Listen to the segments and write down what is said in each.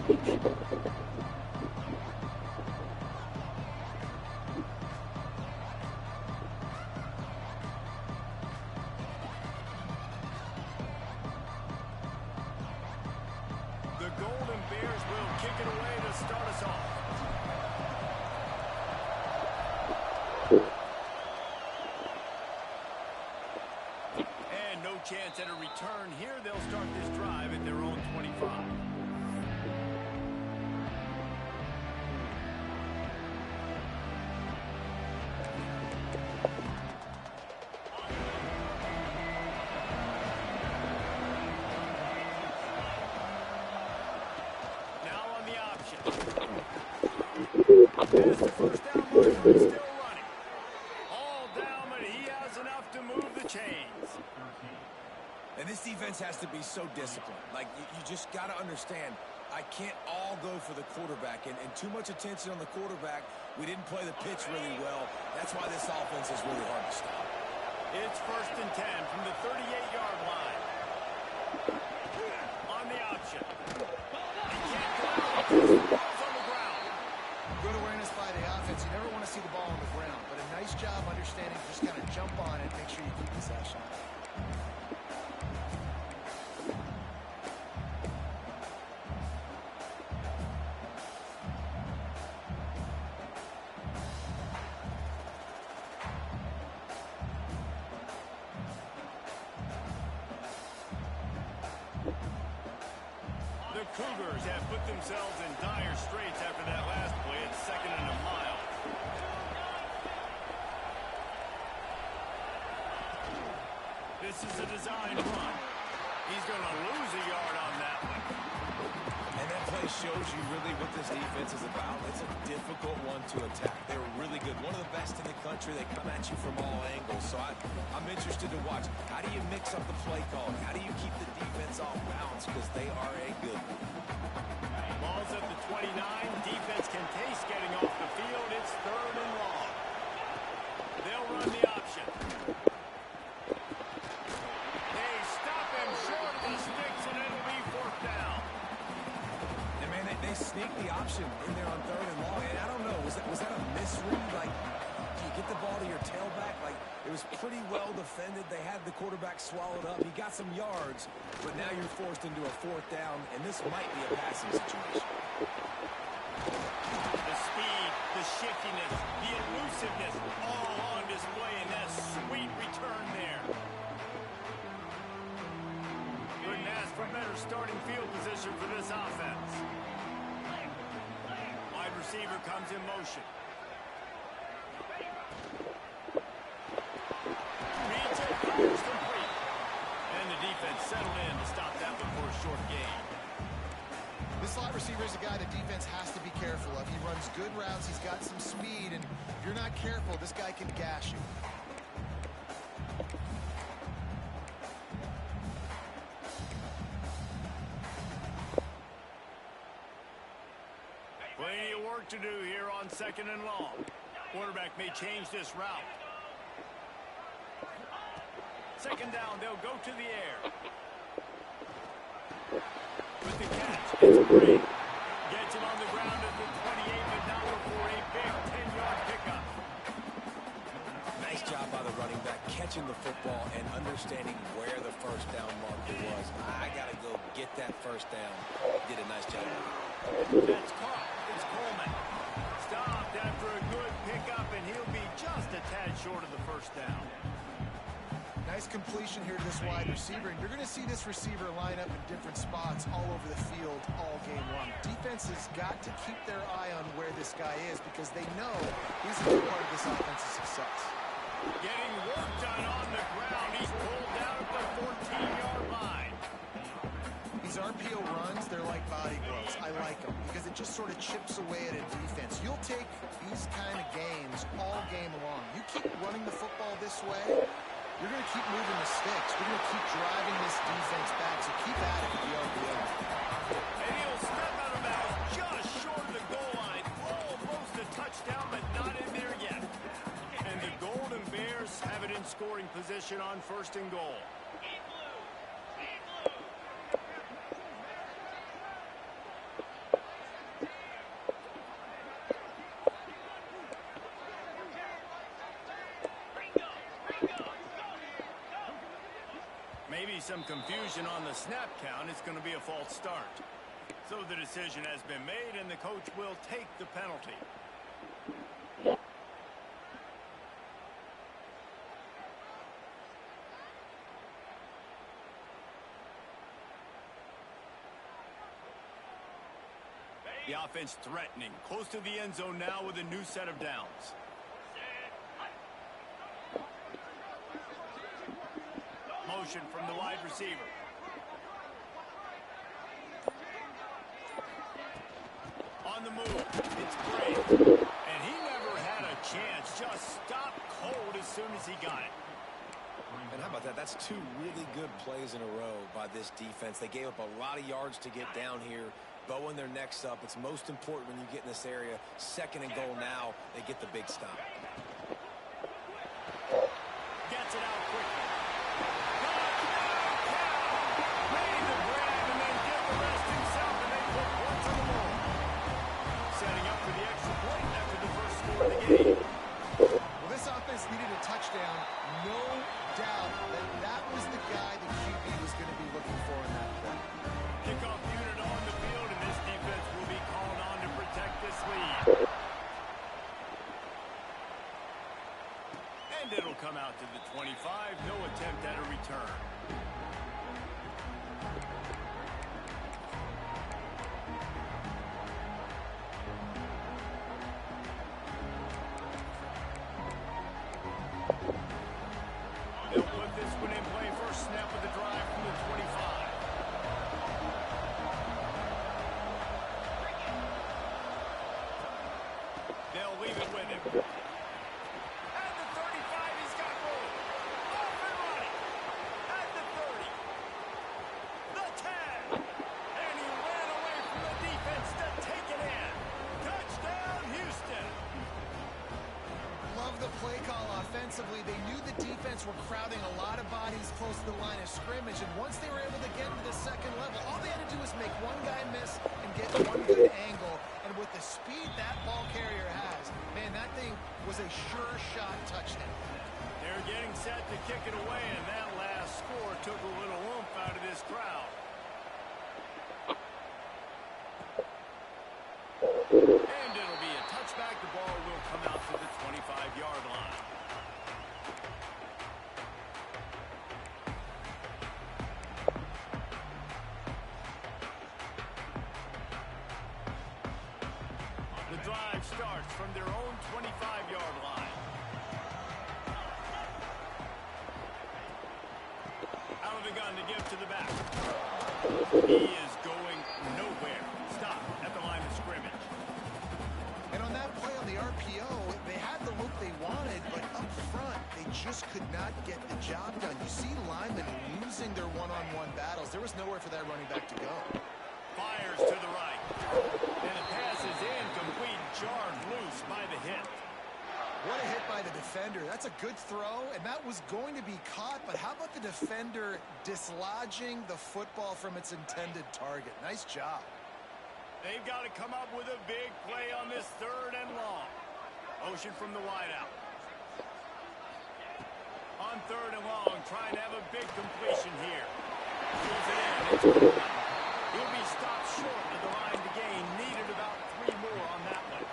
The Golden Bears will kick it away to start us off. And no chance at a return here. They'll start this drive at their own 25. There's the first down marker, still running. All down, but he has enough to move the chains. And this defense has to be so disciplined. Like, you just got to understand, I can't all go for the quarterback. And too much attention on the quarterback. We didn't play the pitch really well. That's why this offense is really hard to stop. It's 1st and 10 from the 38-yard line. On the option. He can't go out. Ball's on the ground. Good awareness by the offense. You never want to see the ball on the ground, but a nice job understanding to just kind of jump on it, make sure you keep possession. The Cougars have put themselves in dire straits after that last play. It's 2nd and a mile. This is a design run. He's going to lose a yard on that one. And that play shows you really what this defense is about. It's a difficult one to attack. They're really good. One of the best in the country. They come at you from all angles. So I'm interested to watch. How do you mix up the play calling? How do you keep the defense off balance? Because they are a good one. Ball's at the 29. Defense can taste getting off the field. It's 3rd and long. They'll run the option. They stop him short of the sticks, and it'll be 4th down. And, man, they sneak the option in there on 3rd and long. And I don't know, was that a misread? Like, do you get the ball to your tailback? Like, it was pretty well defended. They had the quarterback swallowed up. He got some yards, but now you're forced into a 4th down, and this might be a passing situation. The speed, the shiftiness, the elusiveness, all on display in that sweet return there. Couldn't ask for better starting field position for this offense. Wide receiver comes in motion. Reads it, fires complete. And the defense settled in to stop that one for a short gain. This slot receiver is a guy the defense has to be careful of. He runs good routes. He's got some speed, and if you're not careful, this guy can gash you. Plenty of work to do here on 2nd and long. Quarterback may change this route. 2nd down, they'll go to the air. With the catch, it's great. Gets him on the ground at the 28, but now for a big 10-yard pickup. Nice job by the running back, catching the football and understanding where the 1st down marker was. I got to go get that 1st down. Did a nice job. That's caught. It's Coleman. Stopped after a good pickup, and he'll be just a tad short of the 1st down. Nice completion here to this wide receiver, and you're going to see this receiver line up in different spots all over the field all game long. Defense has got to keep their eye on where this guy is because they know he's a big part of this offense's success. Getting work done on the ground. He's pulled down at the 14-yard line. These RPO runs, they're like body blows. I like them because it just sort of chips away at a defense. You'll take these kind of games all game long. You keep running the football this way, you're going to keep moving the sticks. You're going to keep driving this defense back, so keep at it with the RPO. And he'll step out of bounds just short of the goal line. Almost a touchdown, but not in there yet. And the Golden Bears have it in scoring position on 1st and goal. some confusion on the snap count. It's going to be a false start. So the decision has been made, and the coach will take the penalty. The offense threatening, close to the end zone now with a new set of downs. Motion from the wide receiver. On the move, it's great. And he never had a chance, just stopped cold as soon as he got it. And how about that? That's two really good plays in a row by this defense. They gave up a lot of yards to get down here, bowing their necks up. It's most important when you get in this area. 2nd and goal now, they get the big stop. Gets it out quickly. Made the grab and then get the rest himself, and they put points on the board. Setting up for the extra point after the first score of the game. Well, this offense needed a touchdown. No doubt that was the guy the QB was going to be looking for in that play. Kickoff unit on the field, and this defense will be called on to protect this lead. And it'll come out to the 25. No attempt at a return. They'll put this one in play. First snap of the drive from the 25. They'll leave it with him. At the 35, he's got room. Off and running. At the 30. The 10. And he ran away from the defense to take it in. Touchdown, Houston. Love the play call offensively. They knew the defense were crowding a lot of bodies close to the line of scrimmage, and once they were able to get to the 2nd level, all they had to do was make one guy miss and get one good angle. And with the speed that ball carrier has, man, that thing was a sure shot touchdown. They're getting set to kick it away, and that last score took a little oomph out of this crowd. And it'll be a touchback. The ball will come out to the 25-yard line. The drive starts from their own 25-yard line. Out of the gun to give to the back. He is going nowhere. Stop at the line of scrimmage. And on that play on the RPO, they had the look they wanted, but up front, they just could not get the job done. You see linemen losing their one-on-one battles. There was nowhere for that running back to go. Fires to the right. And the pass is incomplete, jarred loose by the hit. What a hit by the defender. That's a good throw, and that was going to be caught, but how about the defender dislodging the football from its intended target? Nice job. They've got to come up with a big play on this 3rd and long. Motion from the wideout. On 3rd and long, trying to have a big completion here. Pulls it in. It's good. He'll be stopped short of the line to gain. Needed about 3 more on that one.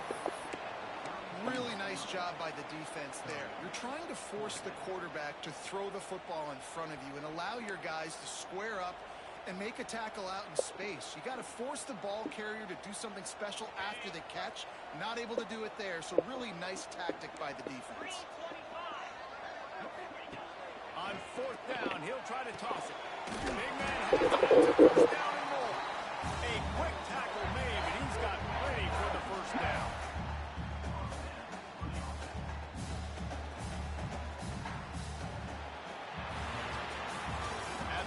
Really nice job by the defense there. You're trying to force the quarterback to throw the football in front of you and allow your guys to square up and make a tackle out in space. You got to force the ball carrier to do something special after the catch. Not able to do it there, so really nice tactic by the defense. On 4th down, he'll try to toss it. Big man has it. It's a 1st down and more. A quick tackle made, but he's got plenty for the 1st down.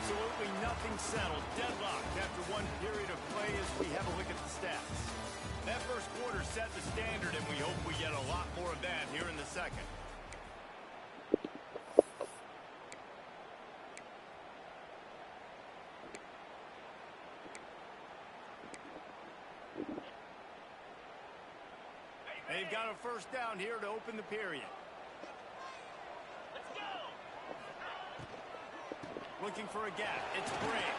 Absolutely nothing settled. Deadlocked after one period of play as we have a look at the stats. That first quarter set the standard, and we hope we get a lot more of that here in the 2nd. They've got a 1st down here to open the period. Looking for a gap. It's Brink.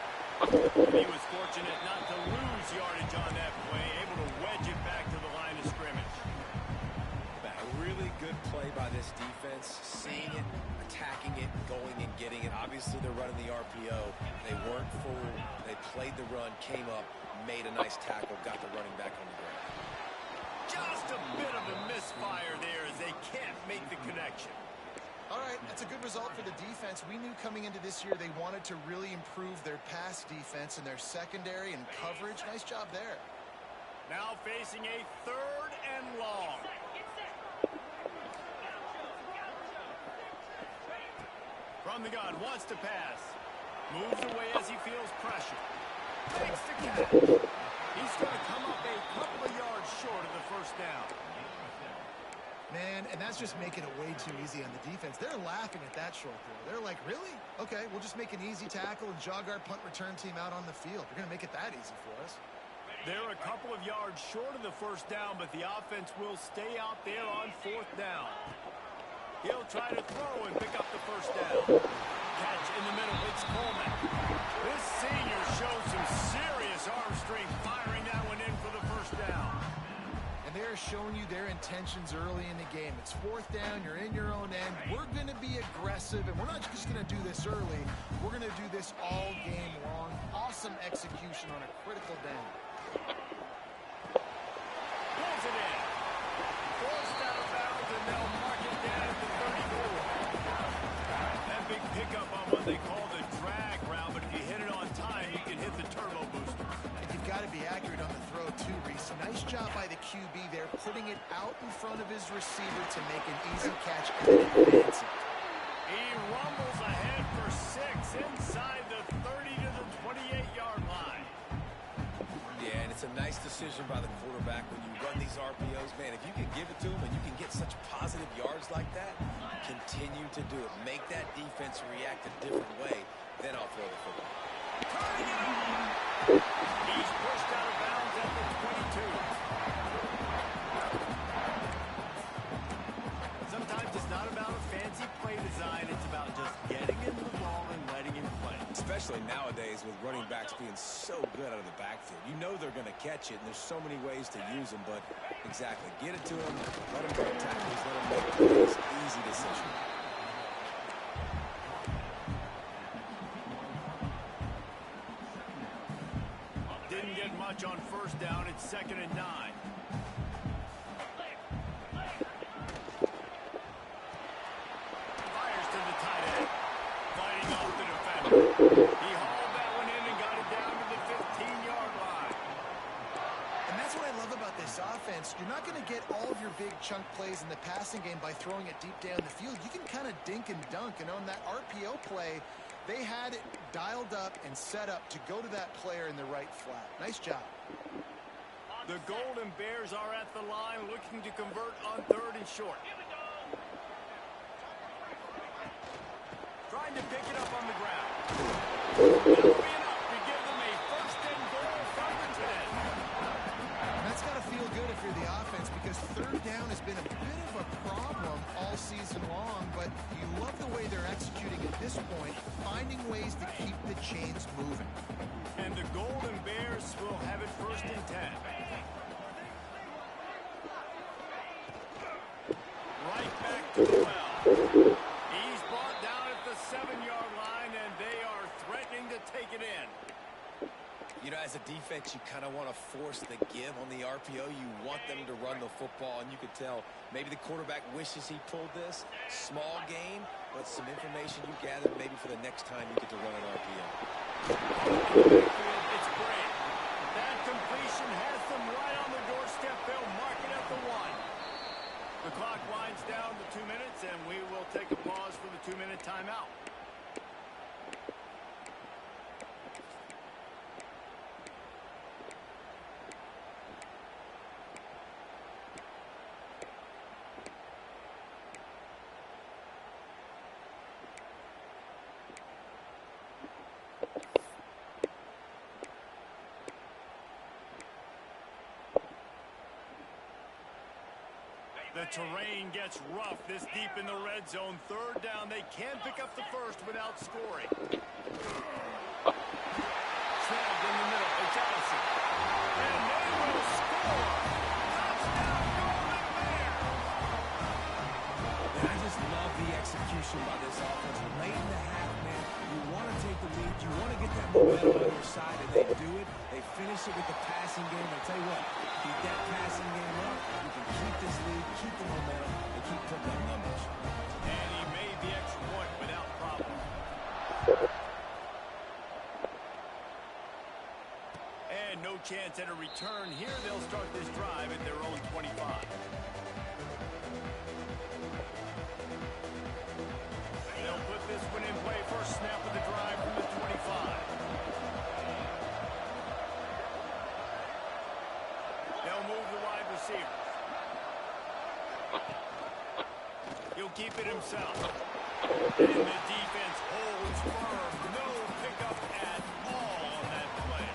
He was fortunate not to lose yardage on that play, able to wedge it back to the line of scrimmage. A really good play by this defense, seeing it, attacking it, going and getting it. Obviously, they're running the RPO. They weren't fooled. They played the run, came up, made a nice tackle, got the running back on the ground. Just a bit of a misfire there as they can't make the connection. All right, that's a good result for the defense. We knew coming into this year they wanted to really improve their pass defense and their secondary and coverage. Nice job there. Now facing a 3rd and long. From the gun, wants to pass. Moves away as he feels pressure. Takes the catch. He's going to come up a couple of yards short of the first down. Man, and that's just making it way too easy on the defense. They're laughing at that short throw. They're like, really? Okay, we'll just make an easy tackle and jog our punt return team out on the field. They're going to make it that easy for us. They're a couple of yards short of the first down, but the offense will stay out there on 4th down. He'll try to throw and pick up the first down. Catch in the middle. It's Coleman. This senior shows some serious arm strength, firing that one in for the first down. They're showing you their intentions early in the game. It's 4th down. You're in your own end. We're going to be aggressive, and we're not just going to do this early. We're going to do this all game long. Awesome execution on a critical down. Pulls it in. Forced out of bounds, and they'll mark it down at the 34. That big pickup on what they call the drag route, but if you hit it on time, you can hit the turbo booster. And you've got to be accurate on the throw, too, Reese. Nice job by the QB there, putting it out in front of his receiver to make an easy catch and then advance it. He rumbles ahead for 6 inside the 30 to the 28-yard line. Yeah, and it's a nice decision by the quarterback when you run these RPOs. Man, if you can give it to him and you can get such positive yards like that, continue to do it. Make that defense react a different way, then I'll throw the football. Turning it on! He's pushed out of bounds at the 22. Sometimes it's not about a fancy play design. It's about just getting him the ball and letting him play. Especially nowadays with running backs being so good out of the backfield. You know they're going to catch it, and there's so many ways to use them, but exactly. Get it to them, let them make tackles, let them make plays. Easy decision. Didn't get much on first down. It's 2nd and 9. Fires to the tight end. Fighting off the defender. He hauled that one in and got it down to the 15-yard line. And that's what I love about this offense. You're not going to get all of your big chunk plays in the passing game by throwing it deep down the field. You can kind of dink and dunk. And on that RPO play, they had it dialed up and set up to go to that player in the right flat. Nice job. The Golden Bears are at the line looking to convert on 3rd and short. Trying to pick it up on the ground. That'll be enough to give them a 1st and goal from the 10. And that's got to feel good if you're the offense, because 3rd down has been a bit of a problem all season long, but you love the way they're executing at this point, finding ways to keep the chains moving. And the Golden Bears will have it 1st and 10. Right back to the well. He's brought down at the 7-yard line, and they are threatening to take it in. You know, as a defense, you kind of want to force the give on the RPO. You want them to run the football, and you could tell maybe the quarterback wishes he pulled this. Small game, but some information you gathered maybe for the next time you get to run an RPO. It's great. That completion has them right on the doorstep. They'll mark it at the 1. The clock winds down to 2 minutes, and we will take a pause for the 2-minute timeout. The terrain gets rough this deep in the red zone. Third down, they can pick up the first without scoring. Snagged in the middle, it's Ellison. And they will score! Touchdown, Golden Bears! And I just love the execution by this offense. Late in the half, man, you want to take the lead, you want to get that momentum on your side, and they do it. They finish it with the passing game. I tell you what, keep that passing game up, you can keep this lead, keep the momentum, and keep putting up numbers. And he made the extra point without problem. And no chance at a return here. They'll start this drive at their own 25. They'll put this one in play. First snap of the drive from the 25. They'll move the wide receiver. He'll keep it himself. And the defense holds firm. No pickup at all on that play.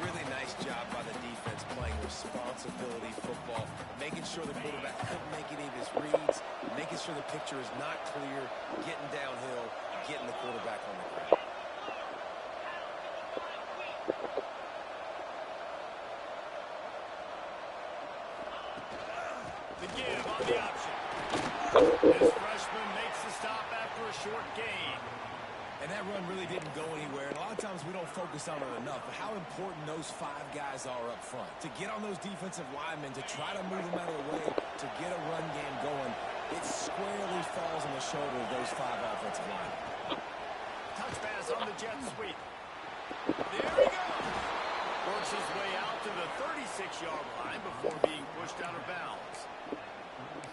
Really nice job by the defense playing responsibility football, making sure the quarterback couldn't make any of his reads, making sure the picture is not clear, getting downhill, getting the quarterback on the ground. The give on the option. This freshman makes the stop after a short gain. And that run really didn't go anywhere. And a lot of times we don't focus on it enough, but how important those 5 guys are up front. To get on those defensive linemen, to try to move them out of the way, to get a run game going, it squarely falls on the shoulder of those 5 offensive linemen. Touch pass on the jet sweep. There he goes. Works his way out to the 36-yard line before being pushed out of bounds.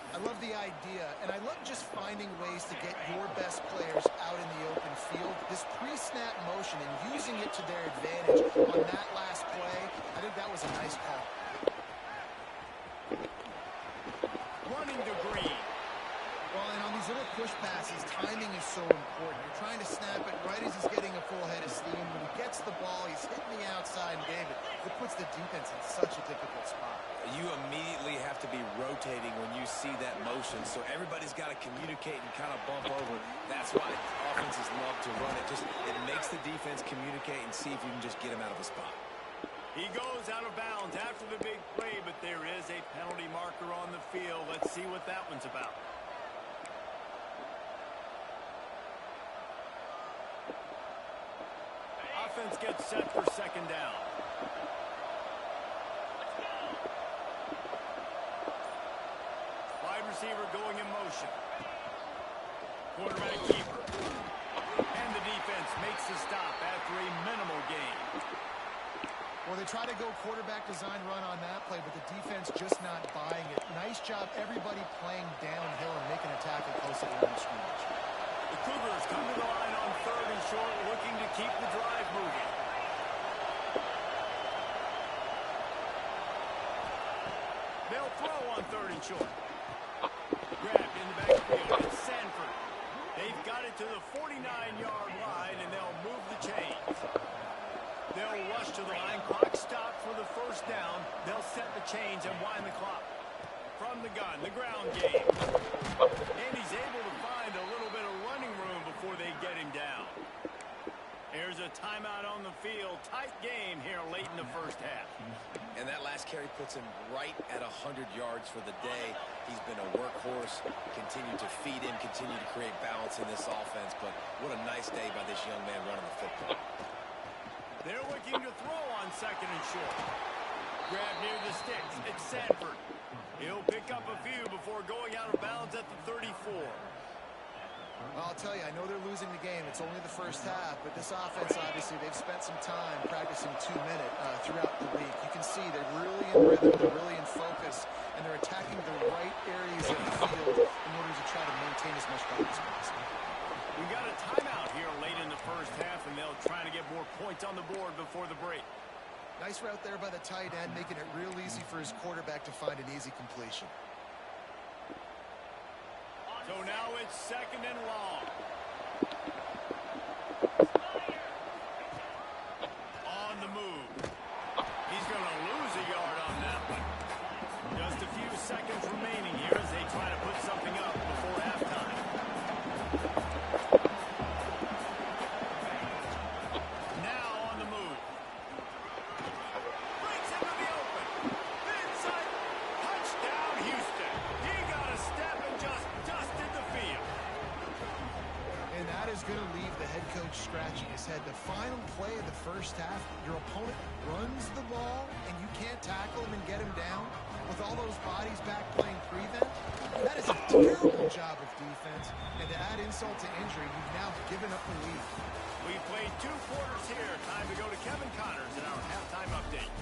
I love the idea, and I love just finding ways to get your best players out in the open field. This pre-snap motion and using it to their advantage on that last play, I think that was a nice call. Running to Green. Well, and on these little push passes, timing is so important. You're trying to snap it right as he's getting a full head of steam. When he gets the ball, he's hitting the outside, and David, it puts the defense in such a difficult spot. You immediately have to be rotating when you see that motion, so everybody's got to communicate and kind of bump over. That's why offenses love to run it. It makes the defense communicate and see if you can just get him out of a spot. He goes out of bounds after the big play, but there is a penalty marker on the field. Let's see what that one's about. Offense gets set for second down. Wide receiver going in motion. Quarterback keeper. And the defense makes the stop after a minimal gain. Well, they try to go quarterback design run on that play, but the defense just not buying it. Nice job, everybody playing downhill and making a tackle close to the line of scrimmage. The Cougars come to the line on 3rd and short, looking to keep the drive moving. They'll throw on 3rd and short. Grabbed in the backfield. It's Sanford. They've got it to the 49-yard line, and they'll move the chains. They'll rush to the line. Clock stopped for the first down. They'll set the chains and wind the clock. From the gun, the ground game. And he's able to find a little bit of running room before they get him down. Here's a timeout on the field. Tight game here late in the first half. And that last carry puts him right at 100 yards for the day. He's been a workhorse, continued to feed him, continued to create balance in this offense. But what a nice day by this young man running the football. They're looking to throw on 2nd and short. Grab near the sticks. It's Sanford. He'll pick up a few before going out of bounds at the 34. Well, I'll tell you, I know they're losing the game. It's only the first half, but this offense, obviously, they've spent some time practicing 2-minute throughout the week. You can see they're really in rhythm, they're really in focus, and they're attacking the right areas of the field in order to try to maintain as much balance as possible. We got a timeout here late in the first half, and they'll try to get more points on the board before the break. Nice route there by the tight end, making it real easy for his quarterback to find an easy completion. So now it's 2nd and long. On the move. He's going to lose a yard on that one. Just a few seconds remaining here as they try to put something up before halftime. Now on the move. Breaks into the open. Inside. Touchdown, Houston. He got a step and just dusted the field. And that is going to leave the head coach scratching his head. The final play of the first half, your opponent runs the ball, and you can't tackle him and get him down with all those bodies back playing prevent. That is a terrible job of defense. And to add insult to injury, you've now given up the lead. We played 2 quarters here. Time to go to Kevin Connors in our halftime update.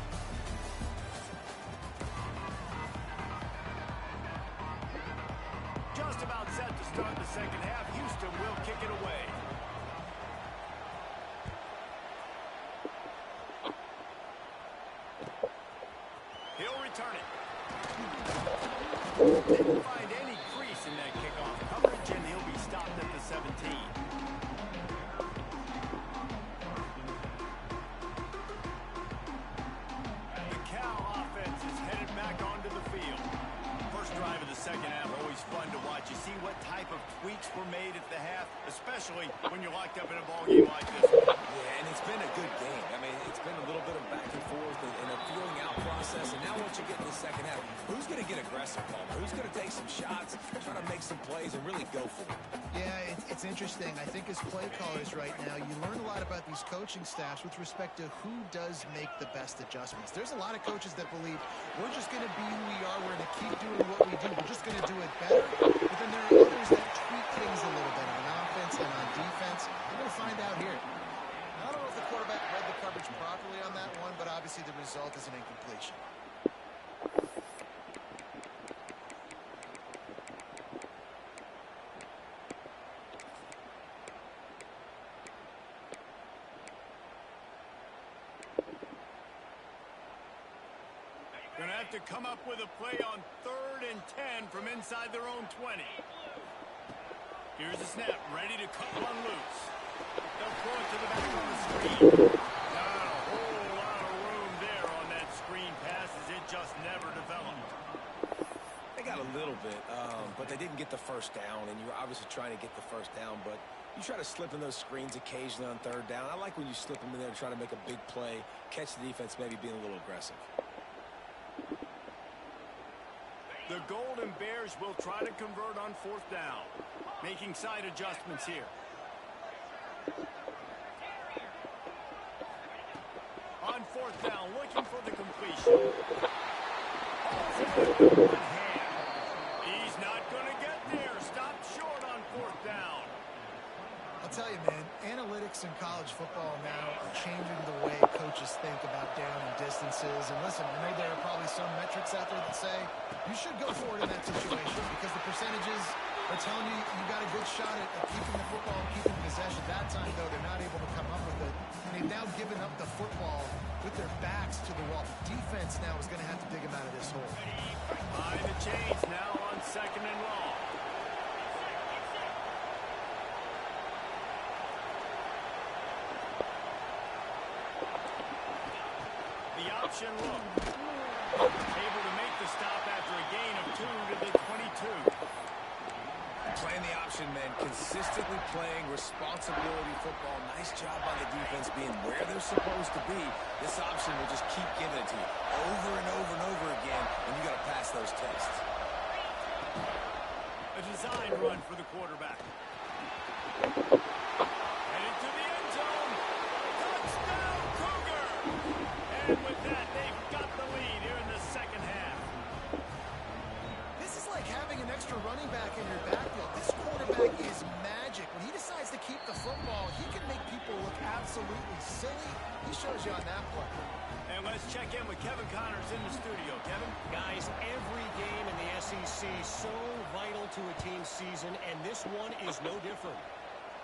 Just about set to start the second half. Houston will kick it away. He'll return it. Didn't find any crease in that kickoff coverage, and he'll be stopped at the 17. The Cal offense is headed back onto the field. First drive of the second half, always fun to watch. You see what type of tweaks were made at the half, especially when you're locked up in a ball game like this one. Yeah, and it's been a good game. I mean, it's been a little bit of back and forth and a feeling out process. And now once you get in the second half, who's going to get aggressive, Palmer? Who's going to take some shots, try to make some plays, and really go for it? Yeah, it's interesting. I think as play callers right now, you learn a lot about these coaching staffs with respect to who does make the best adjustments. There's a lot of coaches that believe we're just going to be who we are. We're going to keep doing what we do. We're just going to do it better. But then there are others that tweak things a little bit on offense and on defense. We're going to find out here. I don't know if the quarterback read the coverage properly on that one, but obviously the result is an incompletion. Going to have to come up with a play on 3rd and 10 from inside their own 20. Here's the snap, ready to cut one loose. They'll throw it to the back on the screen. Not a whole lot of room there on that screen pass as it just never developed. They got a little bit, but they didn't get the first down, and you were obviously trying to get the first down, but you try to slip in those screens occasionally on 3rd down. I like when you slip them in there to try to make a big play, catch the defense maybe being a little aggressive. The Golden Bears will try to convert on 4th down, making side adjustments here. On 4th down, looking for the completion. One hand. He's not going to get there. Stopped short on 4th down. I'll tell you, man, analytics in college football now are changing the way coaches think about down and distances. And listen, I know there are probably some metrics out there that say you should go for it in that situation because the percentages are telling you you got a good shot at keeping the football and keeping possession. That time, though, they're not able to come up with it. And they've now given up the football with their backs to the wall. The defense now is going to have to dig them out of this hole. Behind the chains now on 2nd and long. The option look. Able to make the stop after a gain of 2 to the 22. Playing the option, man, consistently playing responsibility football. Nice job by the defense being where they're supposed to be. This option will just keep giving it to you over and over and over again, and you got to pass those tests. A design run for the quarterback. Headed to the end zone. Touchdown, Cougar! And with that, they've got the lead here in the second half. This is like having an extra running back in your backfield. This quarterback is magic. When he decides to keep the football, he can make people look absolutely silly. He shows you on that play. And let's check in with Kevin Connors in the studio. Kevin? Guys, every game in the SEC so vital to a team's season, and this one is no different.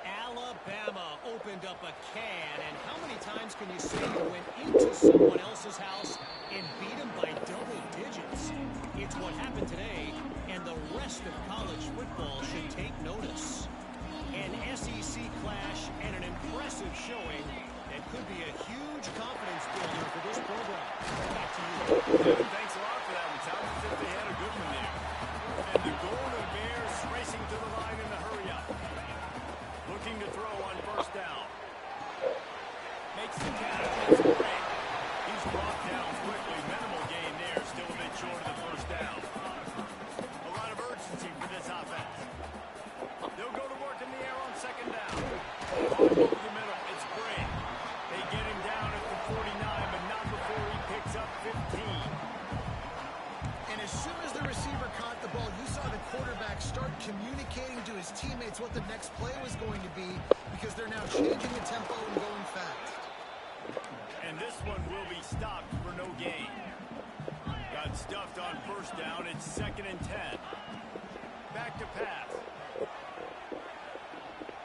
Alabama opened up a can, and how many times can you say you went into someone else's house and beat them by double digits? It's what happened today, and the rest of college football should take notice. An SEC clash and an impressive showing that could be a huge confidence builder for this program. Back to you. Kevin, thanks a lot for that one. Sounds as if they had a good one there. his teammates what the next play was going to be because they're now changing the tempo and going fast. And this one will be stopped for no gain. Got stuffed on first down. It's 2nd and 10. Back to pass.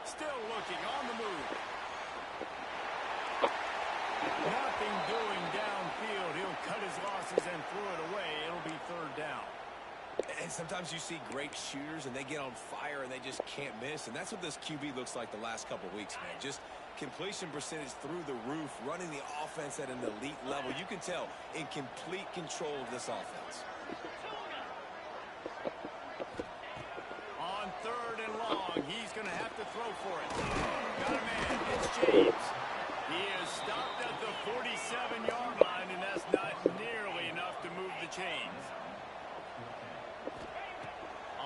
Still looking on the move. Nothing doing downfield. He'll cut his losses and throw it away. It'll be 3rd down. And sometimes you see great shooters and they get on fire and they just can't miss. And that's what this QB looks like the last couple weeks, man. Just completion percentage through the roof, running the offense at an elite level. You can tell in complete control of this offense. On 3rd and long, he's going to have to throw for it. Got a man. It's James. He is stopped at the 47-yard line, and that's not nearly enough to move the chains.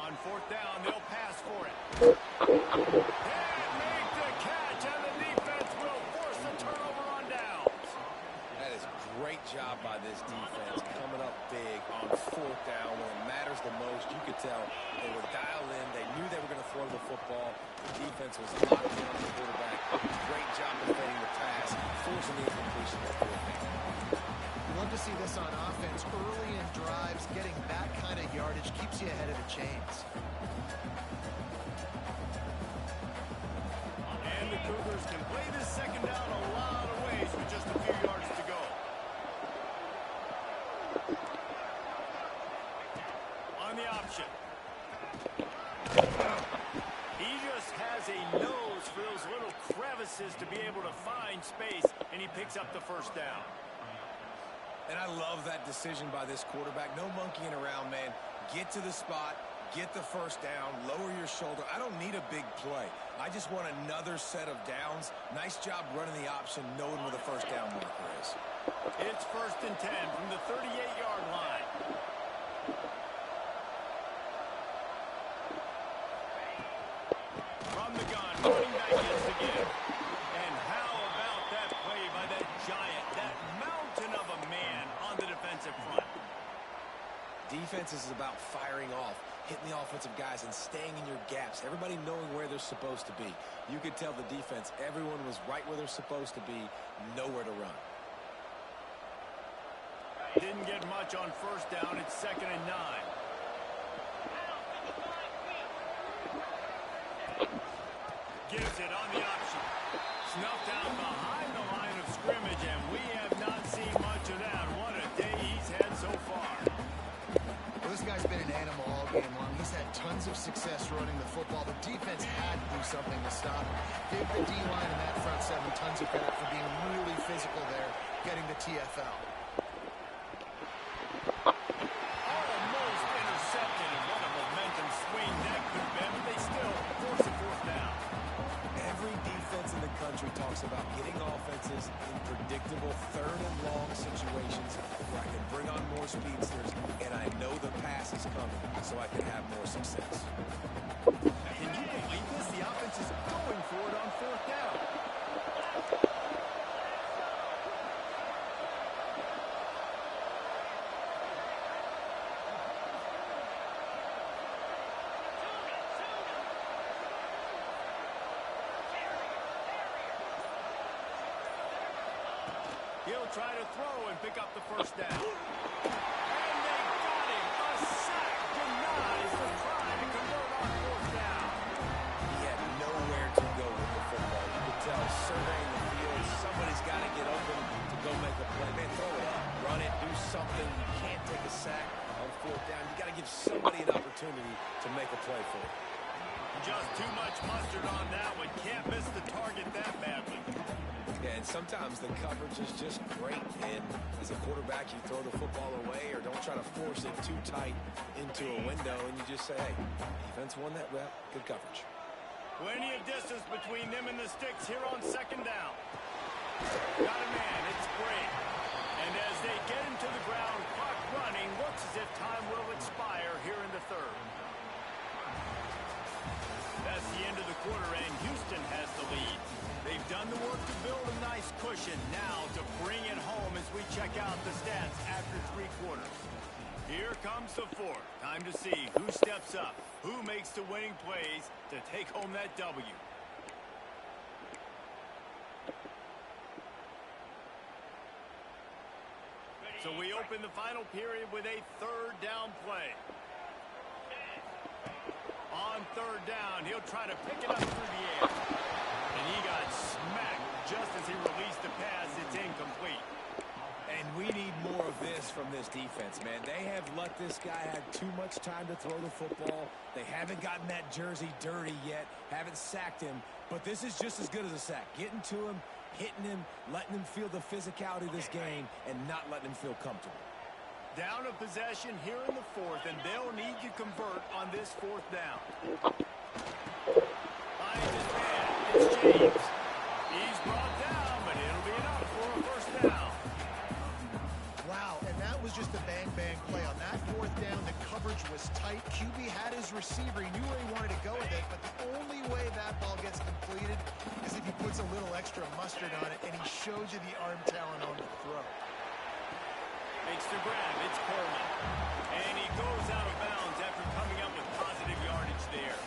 On 4th down, they'll pass for it. And make the catch, and the defense will force a turnover on downs. That is a great job by this defense, coming up big on 4th down when it matters the most. You could tell they were dialed in. They knew they were going to throw the football. The defense was locked in on the quarterback. Great job defending the pass, forcing the incompletion. You love to see this on offense. Early in drives, getting that kind of yardage keeps you ahead of the chains. And the Cougars can play this 2nd down a lot of ways with just a few yards to go. On the option. He just has a nose for those little crevices to be able to find space, and he picks up the 1st down. And I love that decision by this quarterback. No monkeying around, man. Get to the spot, get the 1st down, lower your shoulder. I don't need a big play. I just want another set of downs. Nice job running the option, knowing where the 1st down marker is. It's 1st and 10 from the 38-yard line. From the gun, running back gets the give. And how about that play by that giant, that mountain of a man on the defensive front? Defense is about firing off, hitting the offensive guys and staying in your gaps. Everybody knowing where they're supposed to be. You could tell the defense, everyone was right where they're supposed to be, nowhere to run. Didn't get much on 1st down. It's 2nd and 9. Gives it on the option. Snuffed out behind the line of scrimmage, and we have not seen much of that. What a day he's had so far. Well, this guy's been an animal all game long. He's had tons of success running the football. The defense had to do something to stop him. Give the D-line and that front seven tons of credit for being really physical there, getting the TFL. Almost intercepted, and what a momentum swing that could have been, but they still force a 4th down. Every defense in the country talks about getting offenses in predictable 3rd and long situations where I can bring on more speedsters and I know the pass is coming so I can have more success. Can you believe this? The offense is going for it on 4th down. He'll try to throw and pick up the 1st down. And they got him. A sack denies the try to convert on 4th down. He had nowhere to go with the football. You could tell surveying the field, somebody's got to get open to go make a play. Man, throw it up, run it, do something. You can't take a sack on 4th down. You got to give somebody an opportunity to make a play for it. Just too much mustard on that one. Can't miss the target that badly. Yeah, and sometimes the coverage is just great. And as a quarterback, you throw the football away or don't try to force it too tight into a window, and you just say, hey, defense won that rep, good coverage. Plenty of distance between them and the sticks here on 2nd down. Got a man, it's Brady. And as they get him to the ground, clock running, looks as if time will expire here in the 3rd. That's the end of the quarter, and Houston has the lead. They've done the work to build a nice cushion. Now to bring it home as we check out the stats after 3 quarters. Here comes the fourth. Time to see who steps up, who makes the winning plays to take home that W. So we open the final period with a third down play. On third down, he'll try to pick it up through the air. And he got smacked just as he released the pass. It's incomplete. And we need more of this from this defense, man. They have let this guy have too much time to throw the football. They haven't gotten that jersey dirty yet, haven't sacked him. But this is just as good as a sack. Getting to him, hitting him, letting him feel the physicality of this game, and not letting him feel comfortable. Down a possession here in the fourth, and they'll need to convert on this fourth down. Finds his man. It's James. He's brought down, but it'll be enough for a first down. Wow, and that was just a bang-bang play. On that fourth down, the coverage was tight. QB had his receiver. He knew where he wanted to go with it, but the only way that ball gets completed is if he puts a little extra mustard on it, and he shows you the arm talent on the throw. Makes the grab. It's Coleman. And he goes out of bounds after coming up with positive yardage there.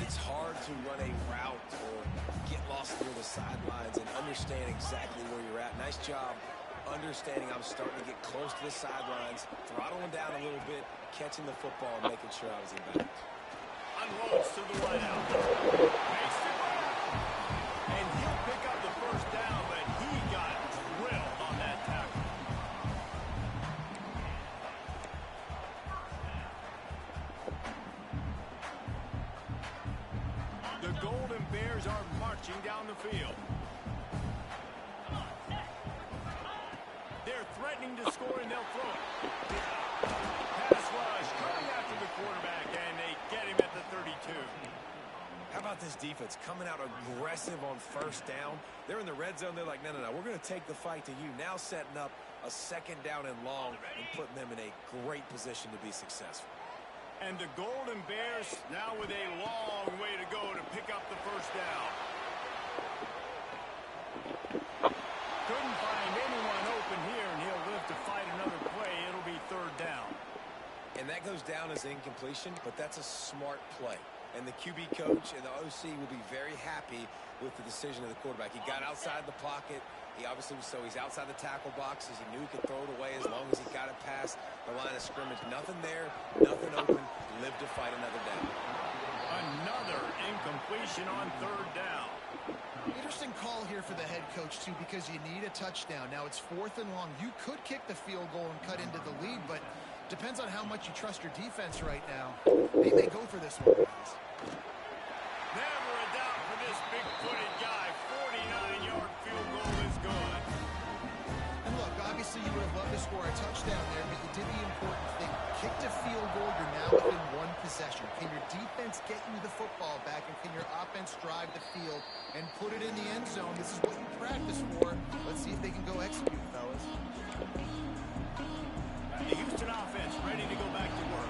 It's hard to run a route or get lost near the sidelines and understand exactly where you're at. Nice job understanding I'm starting to get close to the sidelines, throttling down a little bit, catching the football, and making sure I was in bounds. Unloads to the wideout. Makes the grab. And he'll pick up the first down, but he got drilled on that tackle. The Golden Bears are marching down the field. They're threatening to score, and they'll throw it. Pass rush coming after the quarterback, and they get him at the 32. How about this defense coming out aggressive on first down? They're in the red zone. They're like, no, we're going to take the fight to you. Now setting up a second down and long and putting them in a great position to be successful. And the Golden Bears now with a long way to go to pick up the first down. Couldn't find anyone open here, and he'll live to fight another play. It'll be third down. And that goes down as incompletion, but that's a smart play. And the QB coach and the OC will be very happy with the decision of the quarterback. He got outside the pocket. He obviously was, so he's outside the tackle boxes. He knew he could throw it away as long as he got it past the line of scrimmage. Nothing there, nothing open. Live to fight another down. Another incompletion on third down. Interesting call here for the head coach, too, because you need a touchdown. Now it's fourth and long. You could kick the field goal and cut into the lead, but depends on how much you trust your defense right now. They may go for this one, guys. Never a doubt for this big-footed guy. 49-yard field goal is good. And look, obviously you would have loved to score a touchdown there, but you did the important thing. Kicked a field goal, you're now within one possession. Can your defense get you the football back, and can your offense drive the field and put it in the end zone? This is what you practice for. Let's see if they can go execute, fellas. The Houston offense ready to go back to work.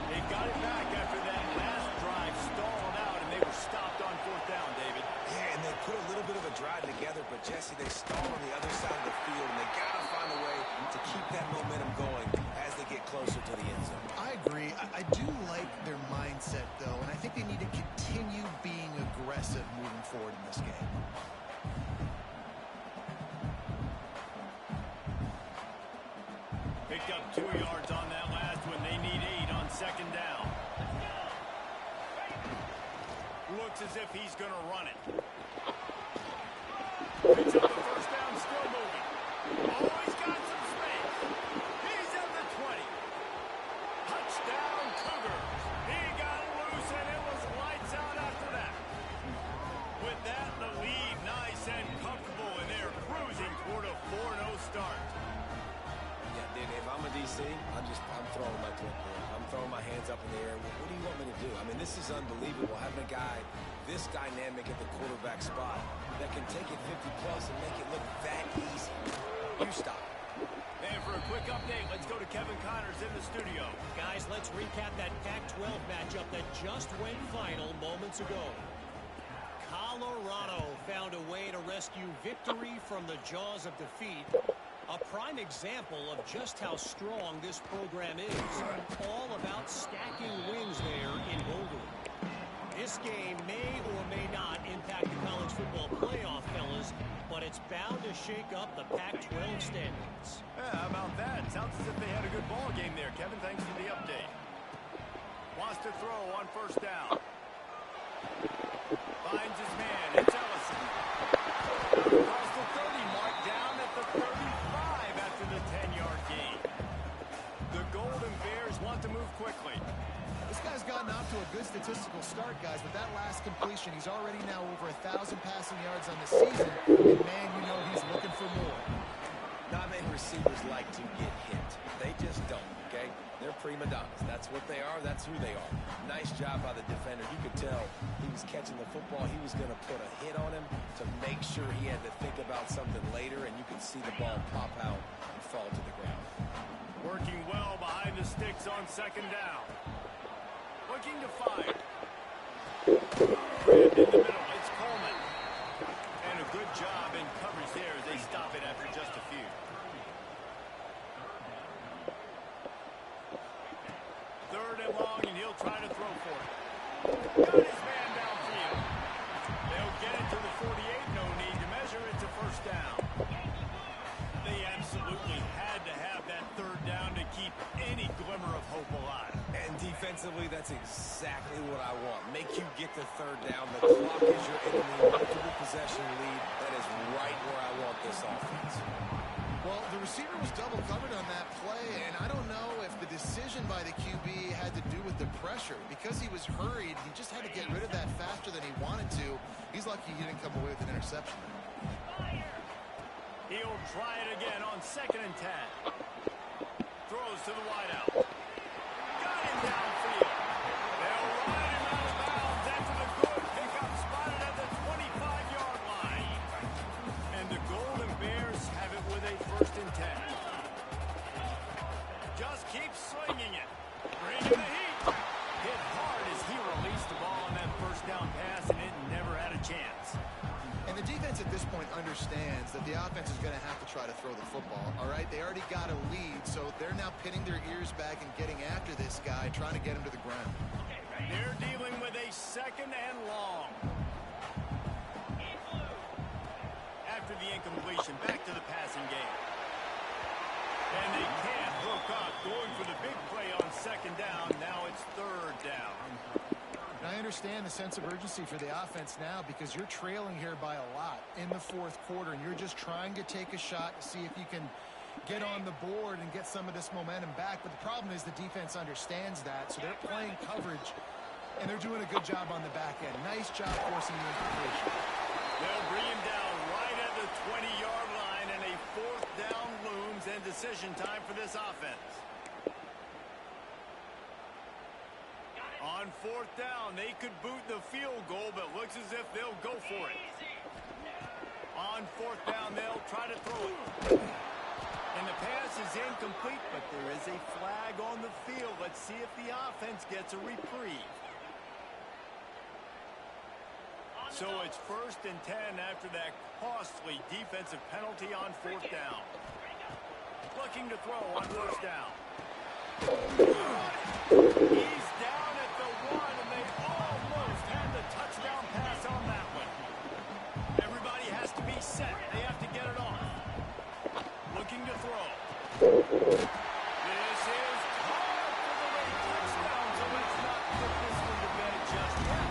They got it back after that last drive stalled out, and they were stopped on fourth down, David. Yeah, and they put a little bit of a drive together, but Jesse, they stall on the other side of the field, and they got to find a way to keep that momentum going as they get closer to the end zone. I agree. I do like their mindset, though, and I think they need to continue being aggressive moving forward in this game. Picked up 2 yards on that last one. They need 8 on second down. Looks as if he's going to run it. Picks up the first down, still moving. Oh, he's got some space. He's at the 20. Touchdown, Cougars. He got loose, and it was lights out after that. With that, the lead nice and comfortable, and they're cruising toward a 4-0 start. Yeah, dude, if I'm a DC, I'm throwing my clipboard. I'm throwing my hands up in the air. What do you want me to do? I mean, this is unbelievable, having a guy this dynamic at the quarterback spot that can take it 50-plus and make it look that easy. You stop. And for a quick update, let's go to Kevin Connors in the studio. Guys, let's recap that Pac-12 matchup that just went final moments ago. Colorado found a way to rescue victory from the jaws of defeat. A prime example of just how strong this program is. All about stacking wins there in Golden. This game may or may not impact the college football playoff, fellas, but it's bound to shake up the Pac-12 standings. Yeah, how about that? Sounds as if they had a good ball game there, Kevin. Thanks for the update. Wants to throw on first down. Finds his man. It's Ellison. Across the 30, mark down at the 35 after the 10-yard gain. The Golden Bears want to move quickly. This guy's gotten off to a good statistical start, guys. With that last completion, he's already now over 1,000 passing yards on the season. And, man, you know he's looking for more. Not many receivers like to get hit. They just don't, okay? They're prima donnas. That's what they are. That's who they are. Nice job by the defender. You could tell he was catching the football. He was going to put a hit on him to make sure he had to think about something later, and you could see the ball pop out and fall to the ground. Working well behind the sticks on second down. Looking to fire. And in the middle, it's Coleman. And a good job in coverage there as they stop it after just a few. Third and long, and he'll try to throw for it. Got his man downfield. They'll get it to the 48. No need to measure. It's a first down. They absolutely had to have that third down to keep any glimmer of hope alive. And defensively, that's exactly what I want. Make you get the third down. The clock is your enemy. Multiple possession lead. That is right where I want this offense. Well, the receiver was double covered on that play, and I don't know if the decision by the QB had to do with the pressure. Because he was hurried, he just had to get rid of that faster than he wanted to. He's lucky he didn't come away with an interception. He'll try it again on second and 10. Throws to the wideout. Got him downfield. They'll ride him out of bounds after the good pickup spotted at the 25-yard line. And the Golden Bears have it with a first and 10. Just keep slinging it. Bring in the heat. Hit hard as he released the ball on that first down pass, and it never had a chance. And the defense at this point understands that the offense is going to have to try to throw the football, all right? They already got a lead, so they're now pinning their ears back and getting after this guy, trying to get him to the ground. They're dealing with a second and long. After the incompletion, back to the passing game. And they can't hook up. Going for the big play on second down. Now it's third down. I understand the sense of urgency for the offense now because you're trailing here by a lot in the fourth quarter, and you're just trying to take a shot to see if you can get on the board and get some of this momentum back. But the problem is the defense understands that, so they're playing coverage, and they're doing a good job on the back end. Nice job forcing the incompletion. They'll bring him down right at the 20-yard line, and a fourth down looms, and decision time for this offense. On fourth down, they could boot the field goal, but looks as if they'll go for it. On fourth down, they'll try to throw it. And the pass is incomplete, but there is a flag on the field. Let's see if the offense gets a reprieve. So it's first and 10 after that costly defensive penalty on fourth down. Looking to throw on first down. He's down at the 1, and they almost had the touchdown pass on that one. Everybody has to be set. They have to get it off. Looking to throw. This is caught for the late touchdown, so let's not put this one to bed just yet.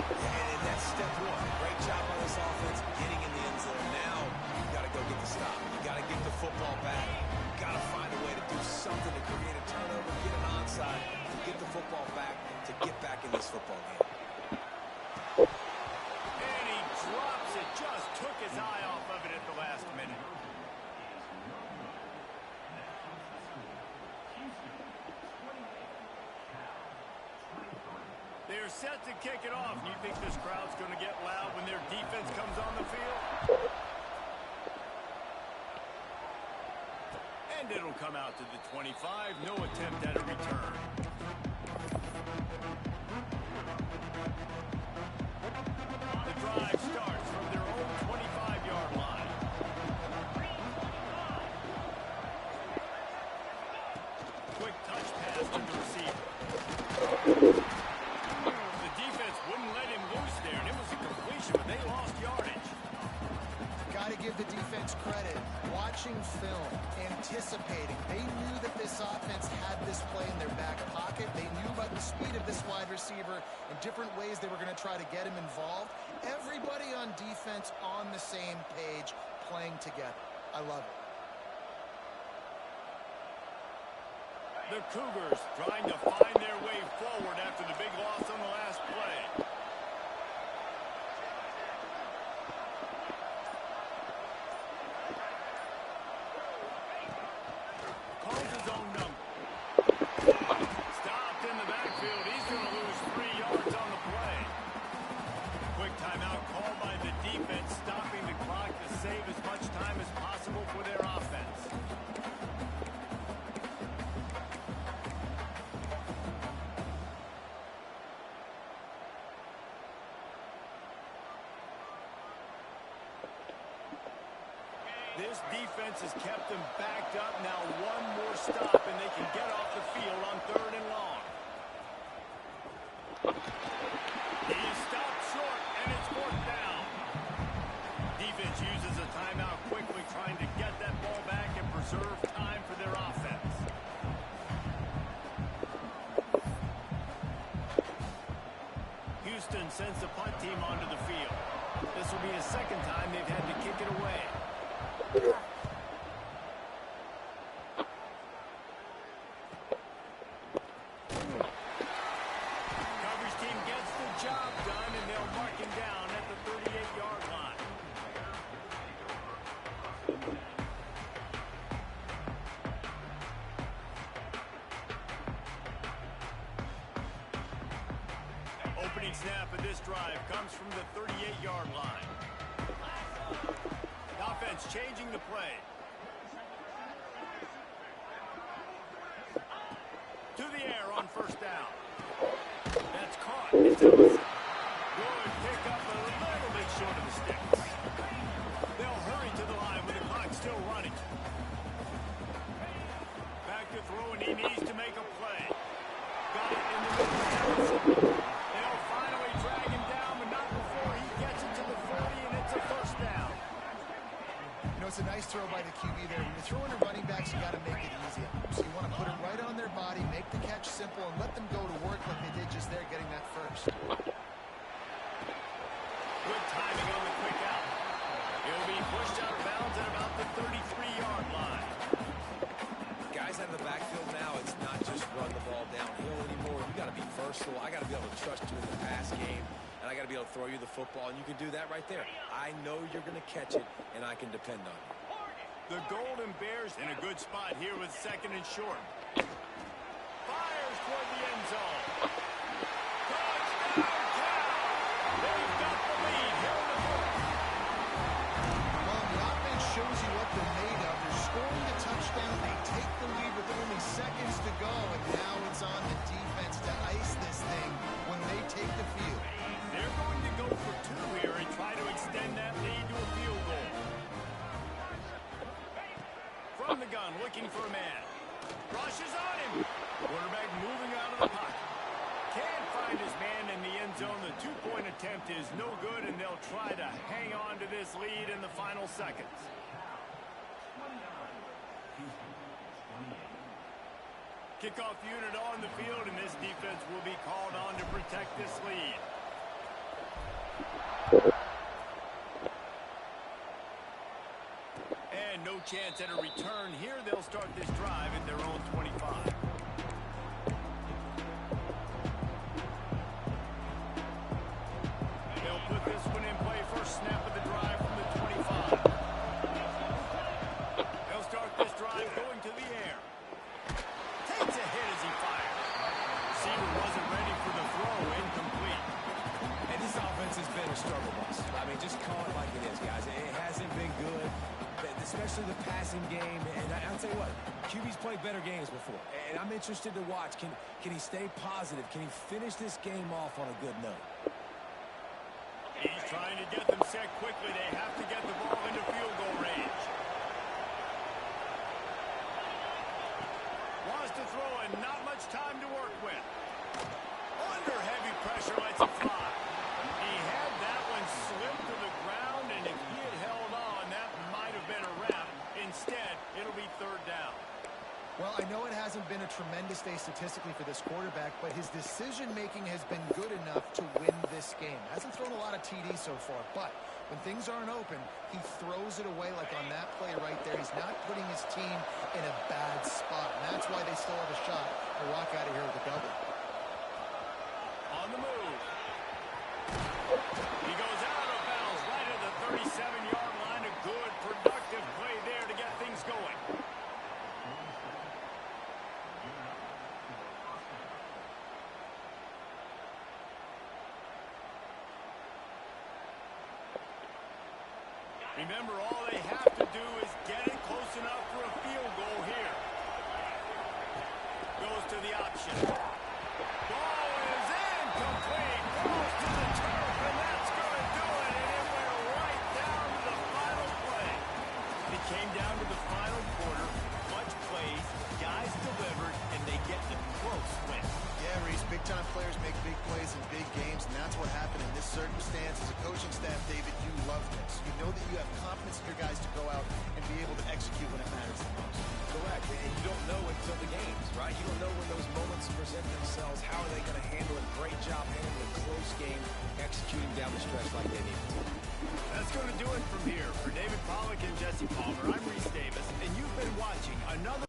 And that's step one. Great job on this offense getting in the end zone. Now you got to go get the stop. You got to get the football back. You got to find a way to do something to create a turnover, get an onside, to get the football back, to get back in this football game. And he drops it. Just took his eye off of it at the last minute. They're set to kick it off. You think this crowd's going to get loud when their defense comes on the field? And it'll come out to the 25. No attempt at a return. The drive starts from their own 25-yard line. anticipating. They knew that this offense had this play in their back pocket. They knew about the speed of this wide receiver and different ways they were going to try to get him involved. Everybody on defense on the same page, playing together. I love it. The Cougars trying to find their way forward after the big loss on the last play. Calls his own number. Stopped in the backfield. He's going to lose 3 yards on the play. Quick timeout called by the defense, stopping the clock to save as much time as possible for their offense. This defense has kept them backed up. Now one more stop, and they can get off the field on 3rd and long. He stopped short, and it's 4th down. Defense uses a timeout quickly, trying to get that ball back and preserve time for their offense. Houston sends the punt team onto the field. This will be the 2nd time they've had to kick it away. Coverage team gets the job done, and they'll mark him down at the 38-yard line. Opening snap of this drive comes from the 38-yard line. Offense changing the play. To the air on 1st down. That's caught. It's Ellison. Good pick up a little bit short of the sticks. They'll hurry to the line with the clock still running. Back to throw, and he needs to make a play. Got it in the middle of Ellison. They'll finally drag him down, but not before he gets it to the 40, and it's a 1st down. You know, it's a nice throw by the QB there. When you're throwing to running backs, you got to make it easy. So you want to put it right on their body, make the catch simple, and let them go to work like they did just there, getting that first. Good timing on the quick out. He'll be pushed out of bounds at about the 33-yard line. Guys out of the backfield now, it's not just run the ball downhill anymore. You got to be versatile. I got to be able to trust you in the pass game, and I got to be able to throw you the football, and you can do that right there. I know you're going to catch it, and I can depend on you. The Golden Bears in a good spot here with 2nd and short. Fires toward the end zone. Touchdown, Cal! They've got the lead here in the 4th. Well, the offense shows you what they're made of. They're scoring the touchdown. They take the lead with only seconds to go, and now it's on the defense to ice this thing when they take the field. They're going to go for 2 here and try to extend that lead to a field goal. From the gun, looking for a man. Rushes on him. Quarterback moving out of the pocket. Can't find his man in the end zone. The 2-point attempt is no good, and they'll try to hang on to this lead in the final seconds. Kickoff unit on the field, and this defense will be called on to protect this lead. And no chance at a return here. They'll start this drive at their own 25. They'll put this one in play. First snap of the drive from the 25. They'll start this drive going to the air. Takes a hit as he fires. Receiver wasn't ready for the throw. Incomplete. And this offense has been a struggle bus. I mean, just call it like it is, guys. It hasn't been good, especially the passing game. And I'll tell you what, QB's played better games before. And I'm interested to watch. Can he stay positive? Can he finish this game off on a good note? He's trying to get them set quickly. They have to get the ball into field goal range. Wants to throw and not much time to work with. Under heavy pressure, lets it fly. He had that one slip to the ground, and if he had held on, that might have been a wrap. Instead, it'll be 3rd down. statistically for this quarterback, but his decision-making has been good enough to win this game. Hasn't thrown a lot of TDs so far, but when things aren't open, he throws it away like on that play right there. He's not putting his team in a bad spot, and that's why they still have a shot to walk out of here with a double. On the move. He goes out of bounds right at the 37-yard line. A good, productive play there to get things going. Remember, all they have to do is get it close enough for a field goal here. Goes to the option. Ball is incomplete. Falls to the turf, and that's going to do it. And it went right down to the final play. It came down to the final quarter. Much plays, guys delivered, and they get the close win. Yeah, Reese, big-time players make big plays in big games, and that's what happened in this circumstance. As a coaching staff, David, you love this. You know that you have confidence in your guys to go out and be able to execute when it matters the most. Correct. And you don't know until the games, right? You don't know when those moments present themselves. How are they going to handle it? Great job handling a close game, executing down the stretch like they need to. That's going to do it from here. For David Pollack and Jesse Palmer, I'm Reese Davis, and you've been watching another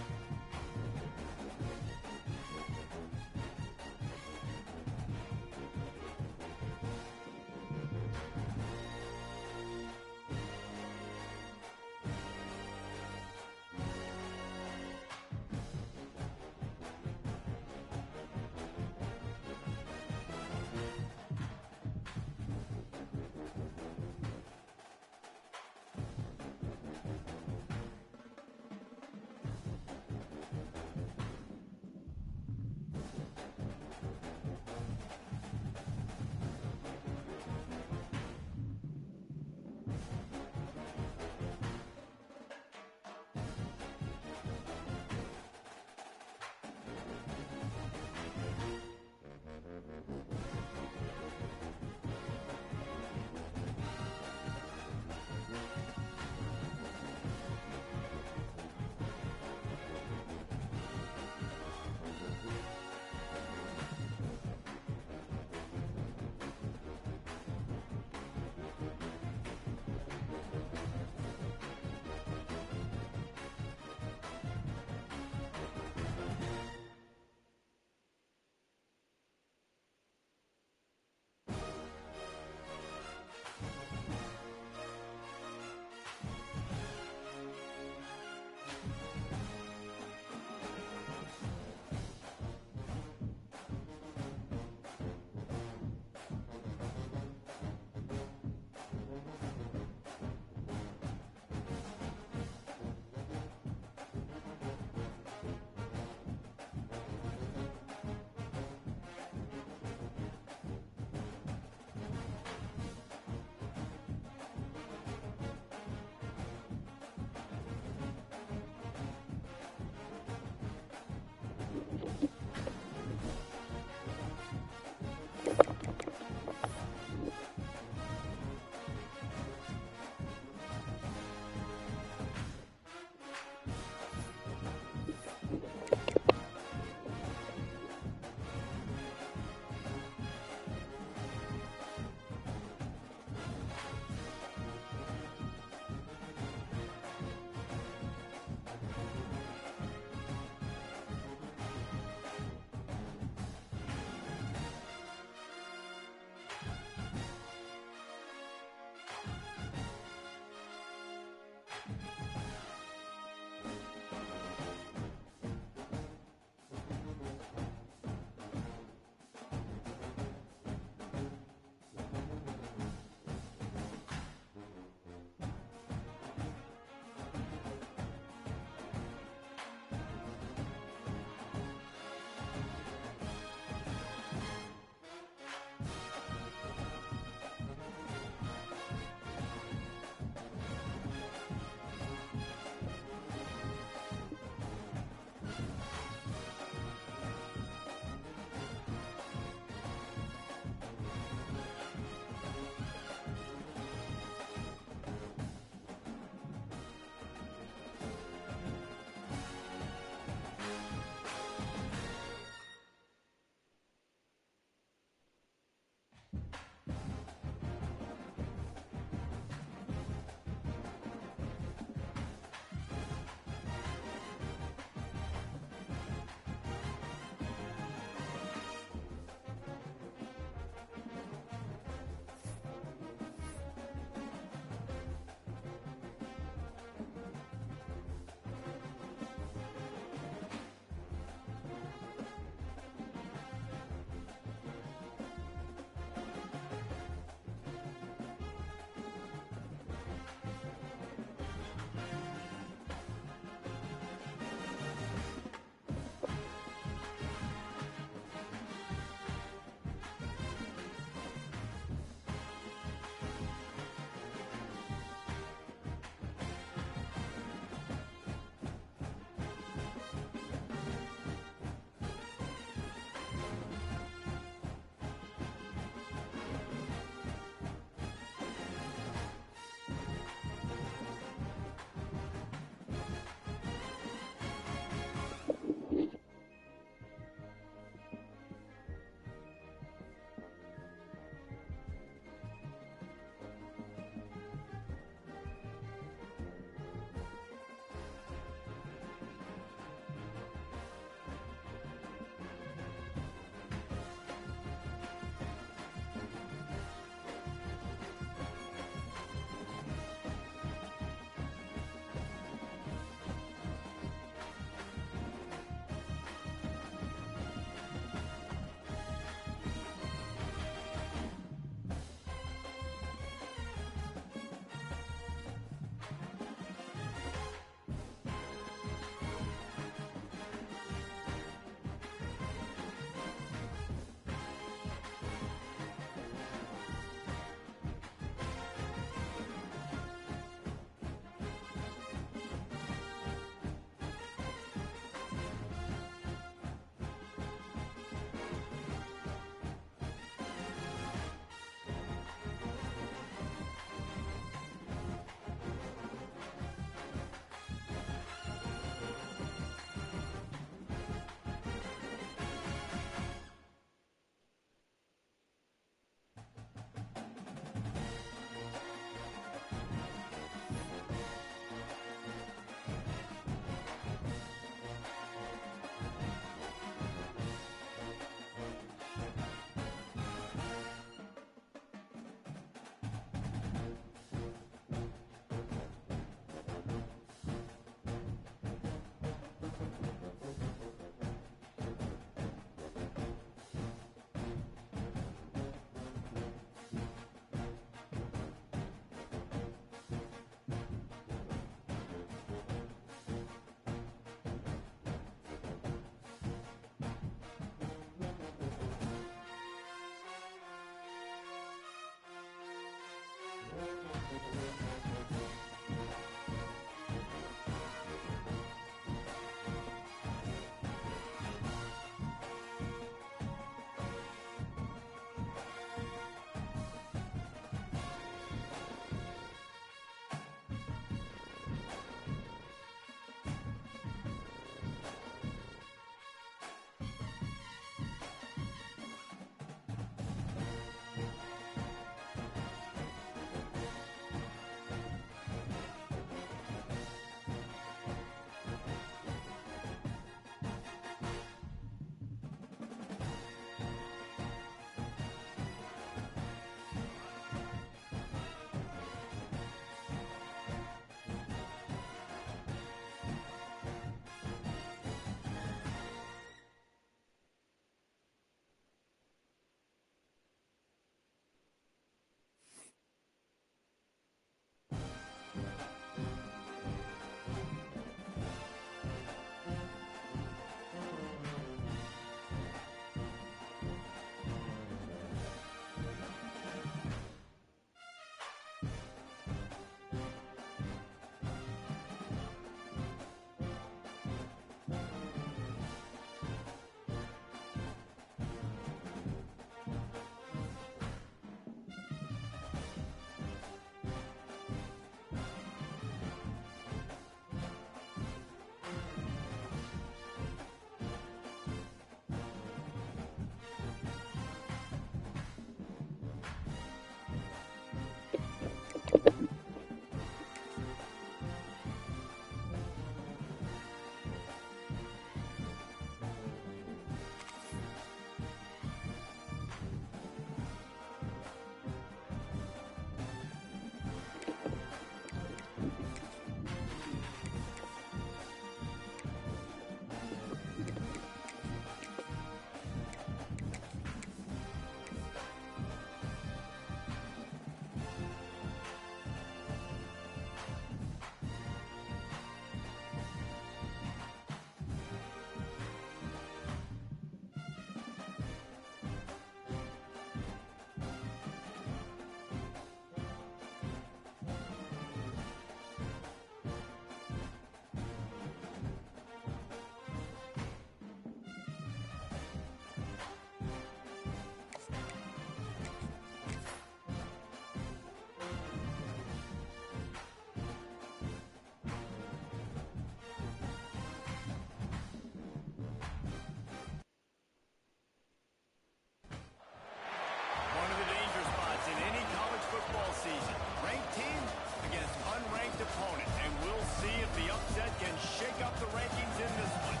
opponent, and we'll see if the upset can shake up the rankings in this one.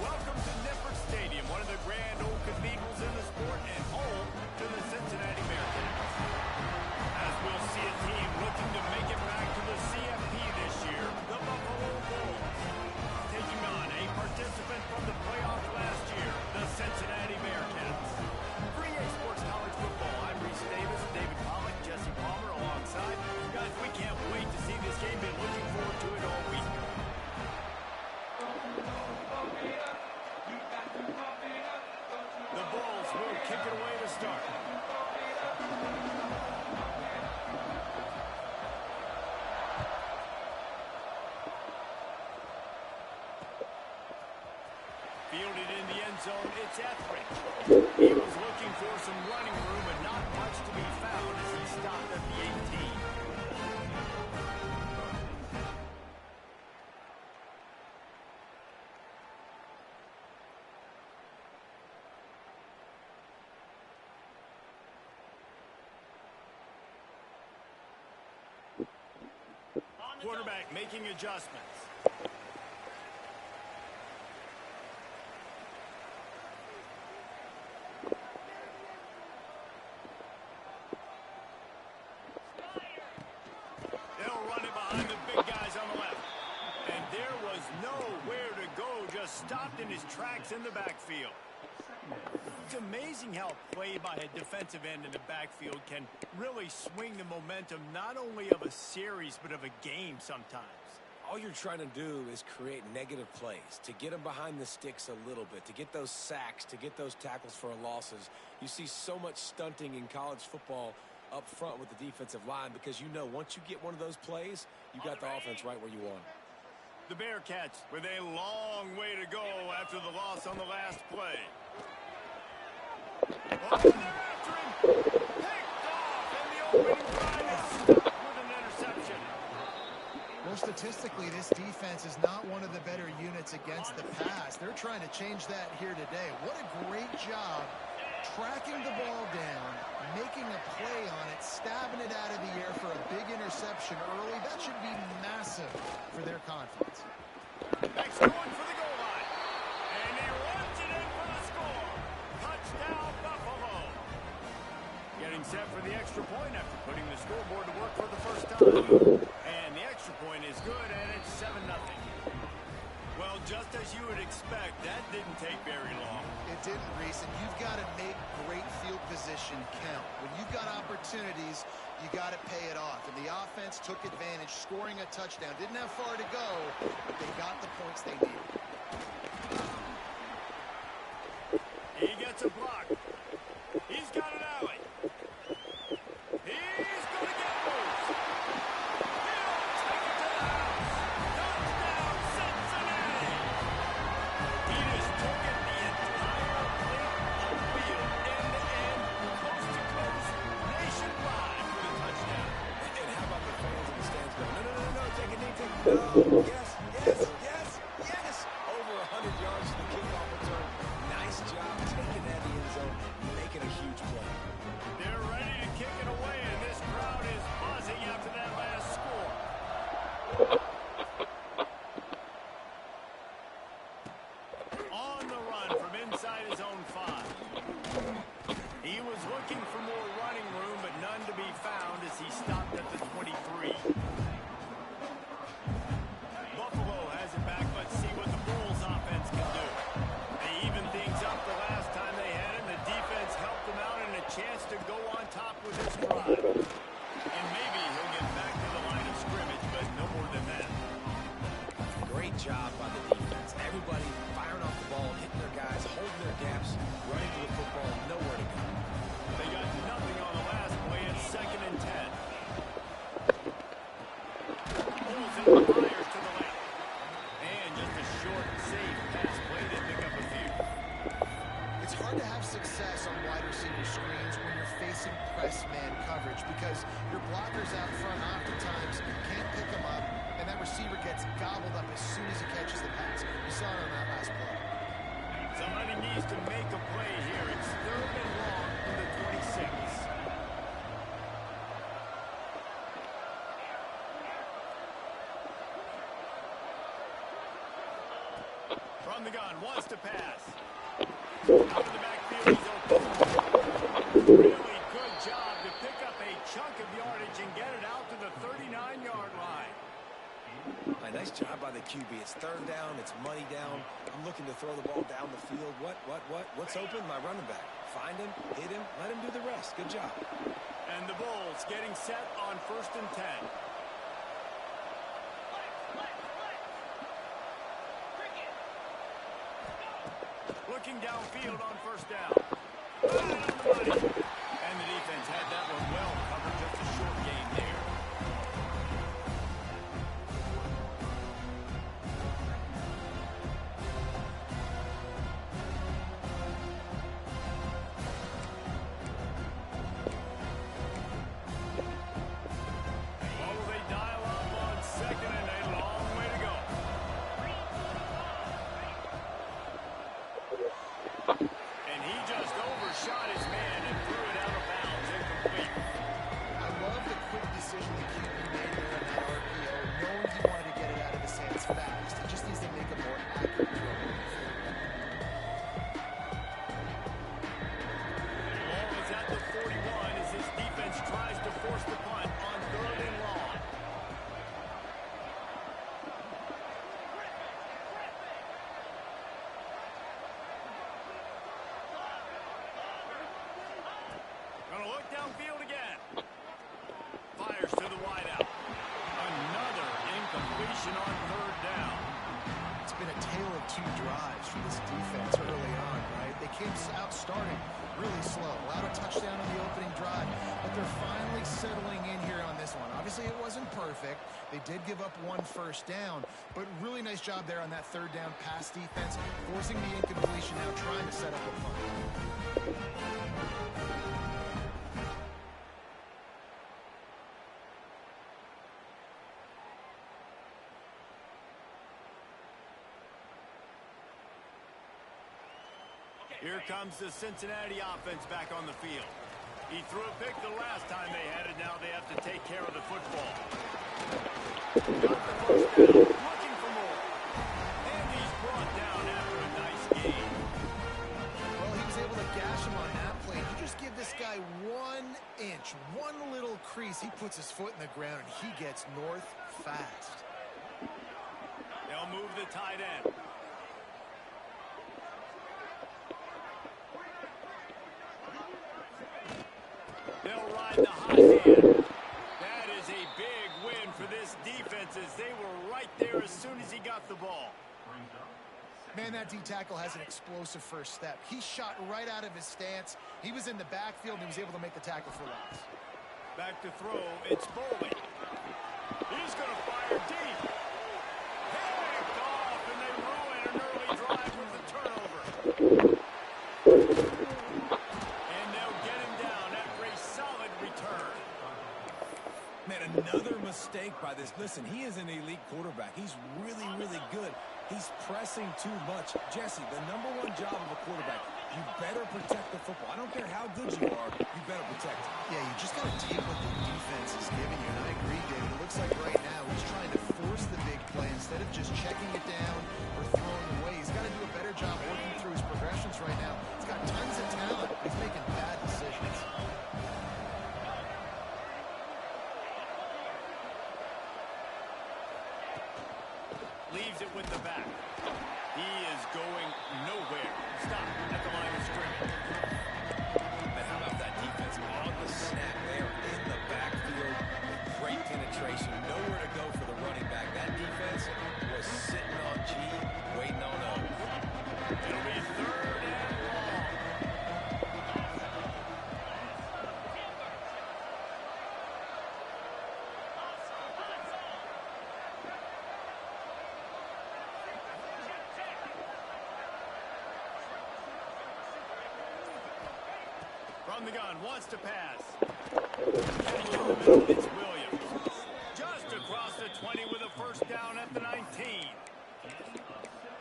Welcome to Nippert Stadium, one of the grand old cathedrals in the sport, and home to the Cincinnati Bearcats. As we'll see a team looking to make it back to the CFP this year, the Buffalo Bulls. Taking on a participant from the playoffs last year, the Cincinnati Bearcats. For EA Sports College Football, I'm Reese Davis, David Pollack, Jesse Palmer alongside. Guys, we can't wait to see this game. Been looking forward to it all week. The Bulls will kick it away to start. Fielded in the end zone, it's Etheridge. He was looking for some running room, but not much to be found as he stopped at the 18. Quarterback making adjustments. They'll run it behind the big guys on the left. And there was nowhere to go, just stopped in his tracks in the backfield. It's amazing how a play by a defensive end in the backfield can really swing the momentum not only of a series but of a game sometimes. All you're trying to do is create negative plays, to get them behind the sticks a little bit, to get those sacks, to get those tackles for losses. You see so much stunting in college football up front with the defensive line because you know once you get one of those plays, you got the offense right where you want it. The Bearcats with a long way to go after the loss on the last play. Oh, they're after him. Picked off, and the opening drive is stopped with an interception. Well, statistically, this defense is not one of the better units against the pass. They're trying to change that here today. What a great job tracking the ball down, making a play on it, stabbing it out of the air for a big interception early. That should be massive for their confidence. Next going for the goal line. And he runs it in for the score. Touchdown, Buffalo. Getting set for the extra point after putting the scoreboard to work for the first time. And the extra point is good, and it's 7-0. Well, just as you would expect, that didn't take very long. It didn't, Reese, and you've got to make great field position count. When you've got opportunities, you got to pay it off. And the offense took advantage, scoring a touchdown. Didn't have far to go, but they got the points they needed. He gets a block. He's got an alley. He's going to get loose. He'll take it to the house. Touchdown, Cincinnati. He just took it the entire length of the field, end-to-end, coast-to-coast, nationwide for the touchdown. And how about the fans in the stands going, no, take a knee, take a knee. Yes. Over 100 yards to the kickoff return. Nice job taking that in the end zone, making a huge play. They're ready to kick it away, and this crowd is buzzing after that last score. On the run from inside his own 5. He was looking for more running room, but none to be found as he stopped at the 23. Buffalo has it back. Let's see what the Bulls offense can do. They evened things up the last time they had him. The defense helped them out and a chance to go on top with this drive. And maybe he'll get back to the line of scrimmage, but no more than that. Great job by the defense. Everybody firing off the ball, hitting their guys, holding their gaps, running to the football, nowhere to go. They got nothing on the last play. It's 2nd and 10. Bulls in the fires to the left. And just a short, safe pass play to pick up a few. It's hard to have success on wide receiver screens when you're facing press man coverage because your blockers out front oftentimes can't pick them up, and that receiver gets gobbled up as soon as he catches the pass. You saw it on that last play. Somebody needs to make a play here. It's 3rd and long from the 26. From the gun, wants to pass. Out of the backfield, he's open. Really good job to pick up a chunk of yardage and get it out to the 39-yard line. A nice job by the QB. It's third down. It's money down. I'm looking to throw the ball down the field. What's open? My running back. Find him, hit him, let him do the rest. Good job. And the Bulls getting set on 1st and 10. Looking downfield on 1st down. Right on the money. And the defense had that one well covered. Just a short game there. What will they dial up on 2nd and a long way to go? And he just overshot his man and threw it out of bounds, incomplete. I love the quick decision the QB made there on that RPO, knowing he wanted to get it out of his hands fast. He just needs to make a more accurate throw. Ball is at the 41 as his defense tries to force the punt on 3rd and long. Gonna look downfield again. Fires to the wideout. Another incompletion on 3rd down. It's been a tale of two drives for this defense early on, right? They came out starting really slow, allowed a touchdown on the opening drive, but they're finally settling in here on this one. Obviously, it wasn't perfect. They did give up 1 first down, but really nice job there on that 3rd down pass defense, forcing the incompletion now, trying to set up a punt. Here comes the Cincinnati offense back on the field. He threw a pick the last time they had it. Now they have to take care of the football. Got the 1st down, looking for more. And he's brought down after a nice gain. Well, he was able to gash him on that play. You just give this guy 1 inch, one little crease. He puts his foot in the ground, and he gets north fast. They'll move the tight end. They'll ride the hot hand. That is a big win for this defense as they were right there as soon as he got the ball. Man, that D-tackle has an explosive first step. He shot right out of his stance. He was in the backfield, and he was able to make the tackle for loss. Back to throw, it's Foley. He's going to fire deep. Picked off, and they ruin an early drive with the turnover. And they'll get him down after a solid return. Man, another mistake by this. Listen, he is an elite quarterback. He's really, really good. He's pressing too much. Jesse, the #1 job of a quarterback, you better protect the football. I don't care how good you are, you better protect it. Yeah, you just got to take what the defense is giving you, and I agree, David. It looks like right now he's trying to force the big play instead of just checking it down or throwing away. He's got to do a better job working through his progressions right now. He's got tons of talent. He's making bad decisions. Leaves it with the back. He is going nowhere. Stop at the line of scrimmage. And how about that defense on the snap there in the backfield? Great penetration. Nowhere to go for the running back. That defense was sitting on G, waiting on O. It'll be 3rd and long. From the gun, wants to pass. And in the middle, it's Williams. Just across the 20 with a 1st down at the 19.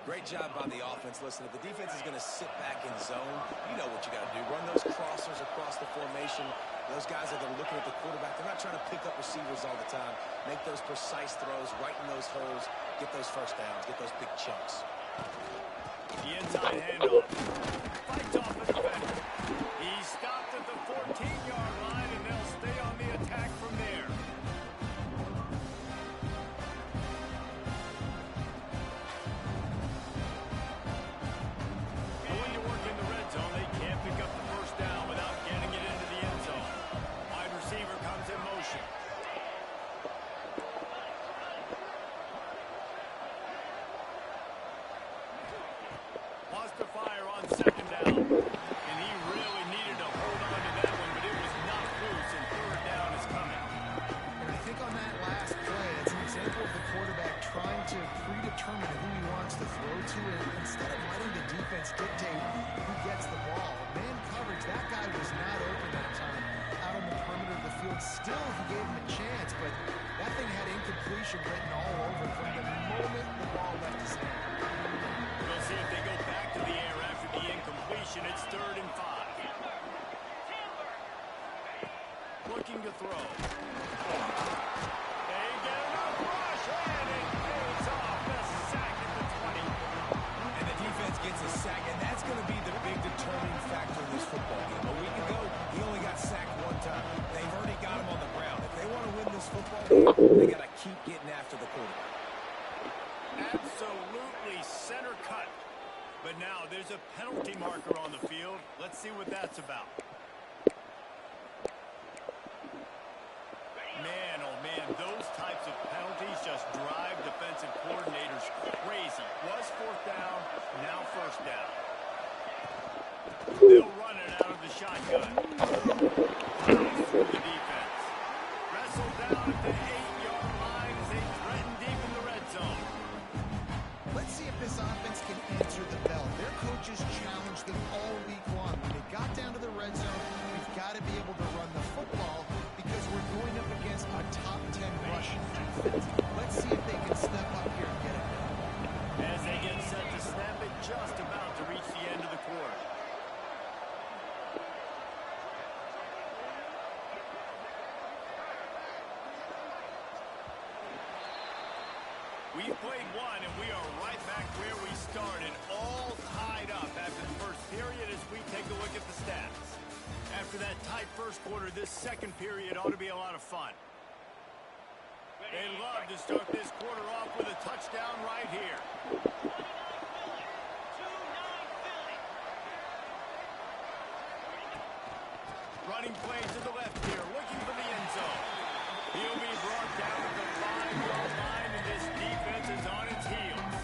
Great job by the offense. Listen, if the defense is going to sit back in zone, you know what you got to do. Run those crossers across the formation. Those guys are looking at the quarterback. They're not trying to pick up receivers all the time. Make those precise throws, right in those holes, get those 1st downs, get those big chunks. The inside handoff. Fights off the defender. He's stopped at the 14-yard line, and they'll stay on the attack from there. Going to work in the red zone. They can't pick up the first down without getting it into the end zone. Wide receiver comes in motion. Wants to fire on second down. And he really needed to hold on to that one, but it was not loose, and third down is coming. And I think on that last play, it's an example of the quarterback trying to predetermine who he wants to throw to, and instead of letting the defense dictate who gets the ball. Man coverage, that guy was not open that time out on the perimeter of the field. Still, he gave him a chance, but that thing had incompletion written all over it from the moment the ball left his hand. We'll see if they go back to the air after the incompletion. It's 3rd and 5. Looking to throw. They get enough rush, and it pays off. The sack at the 20. And the defense gets a sack, and that's going to be the big determining factor in this football game. A week ago, he only got sacked one time. They've already got him on the ground. If they want to win this football game, they got to keep getting after the quarterback. Absolutely center cut. But now there's a penalty marker on the field. Let's see what that's about. Man, oh man, those types of penalties just drive defensive coordinators crazy. Was 4th down, now 1st down. They'll run it out of the shotgun. Through the defense. Wrestled down at the 8-yard line as they threaten deep in the red zone. Let's see if this offense can answer the bell. Their coaches challenged them all week long. When they got down to the red zone, we've got to be able to run the football because we're going up against a top 10 rushing defense. Let's see if they can step up here and get it done. As they get set to snap it, just about to reach the end of the quarter. We've played one, and we are right back where we started, all tied up after the first period as we take a look at the stats. After that tight first quarter, this second period ought to be a lot of fun. They love to start this quarter off with a touchdown right here. Running play to the left here, looking for the end zone. He'll be brought down at the 5-yard line, and this defense is on its heels.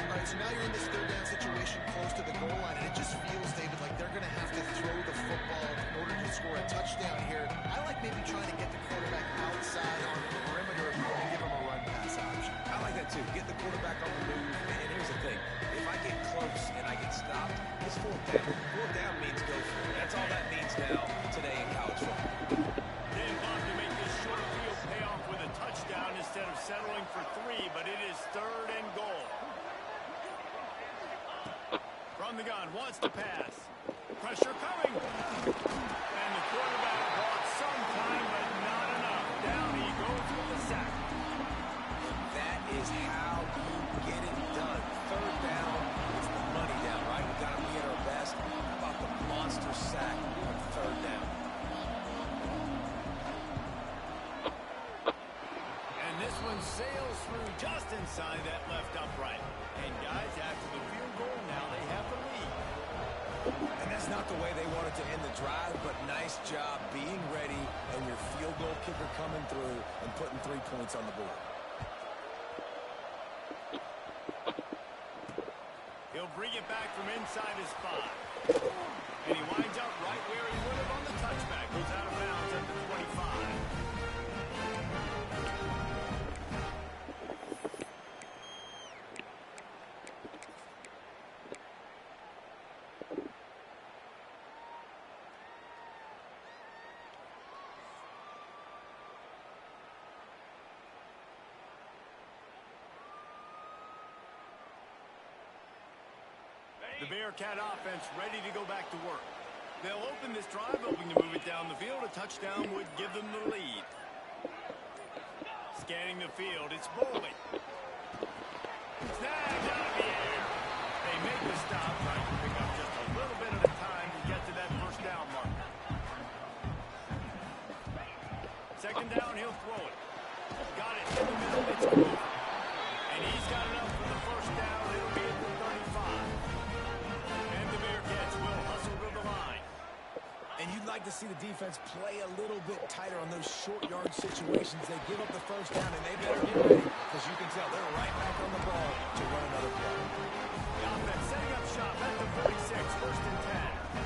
All right, so now you're in this 3rd down situation close to the goal line, and it just feels, David, like they're going to have to throw the football in order to score a touchdown here. I like maybe trying to get the quarterback outside on the perimeter and give him a run pass option. I like that too. Get the quarterback on the move. And here's the thing. If I get close and I get stopped, it's 4th down. 4th down means go for it. That's all that means now today in college football. They love to make this short field pay off with a touchdown instead of settling for 3, but it is 3rd and goal. From the gun, wants to pass. Pressure coming. And the quarterback bought some time, but not enough. Down he goes with the sack. That is how you get it done. 3rd down is the money down, right? We've got to be at our best. How about the monster sack on 3rd down? And this one sails through just inside that left upright. And guys, after the field goal, now they have the lead. And that's not the way they wanted to end the drive, but nice job being ready and your field goal kicker coming through and putting 3 points on the board. He'll bring it back from inside his 5. And he winds up right where he would have on the touchback. Goes out of bounds at the 25. The Bearcat offense ready to go back to work. They'll open this drive, hoping to move it down the field. A touchdown would give them the lead. Scanning the field, it's Boley. Snagged out of the air. They just a little bit at a time to get to that first down mark. Second down, he'll throw it. Got it in the middle. It's Grover. And he's got enough for the first down. It'll be at the 35. And the Bearcats will hustle to the line. And you'd like to see the defense play a little bit tighter on those short yard situations. They give up the first down, and they better get ready, because you can tell they're right back on the ball to run another play. The offense setting up shop at the 46, first and 10.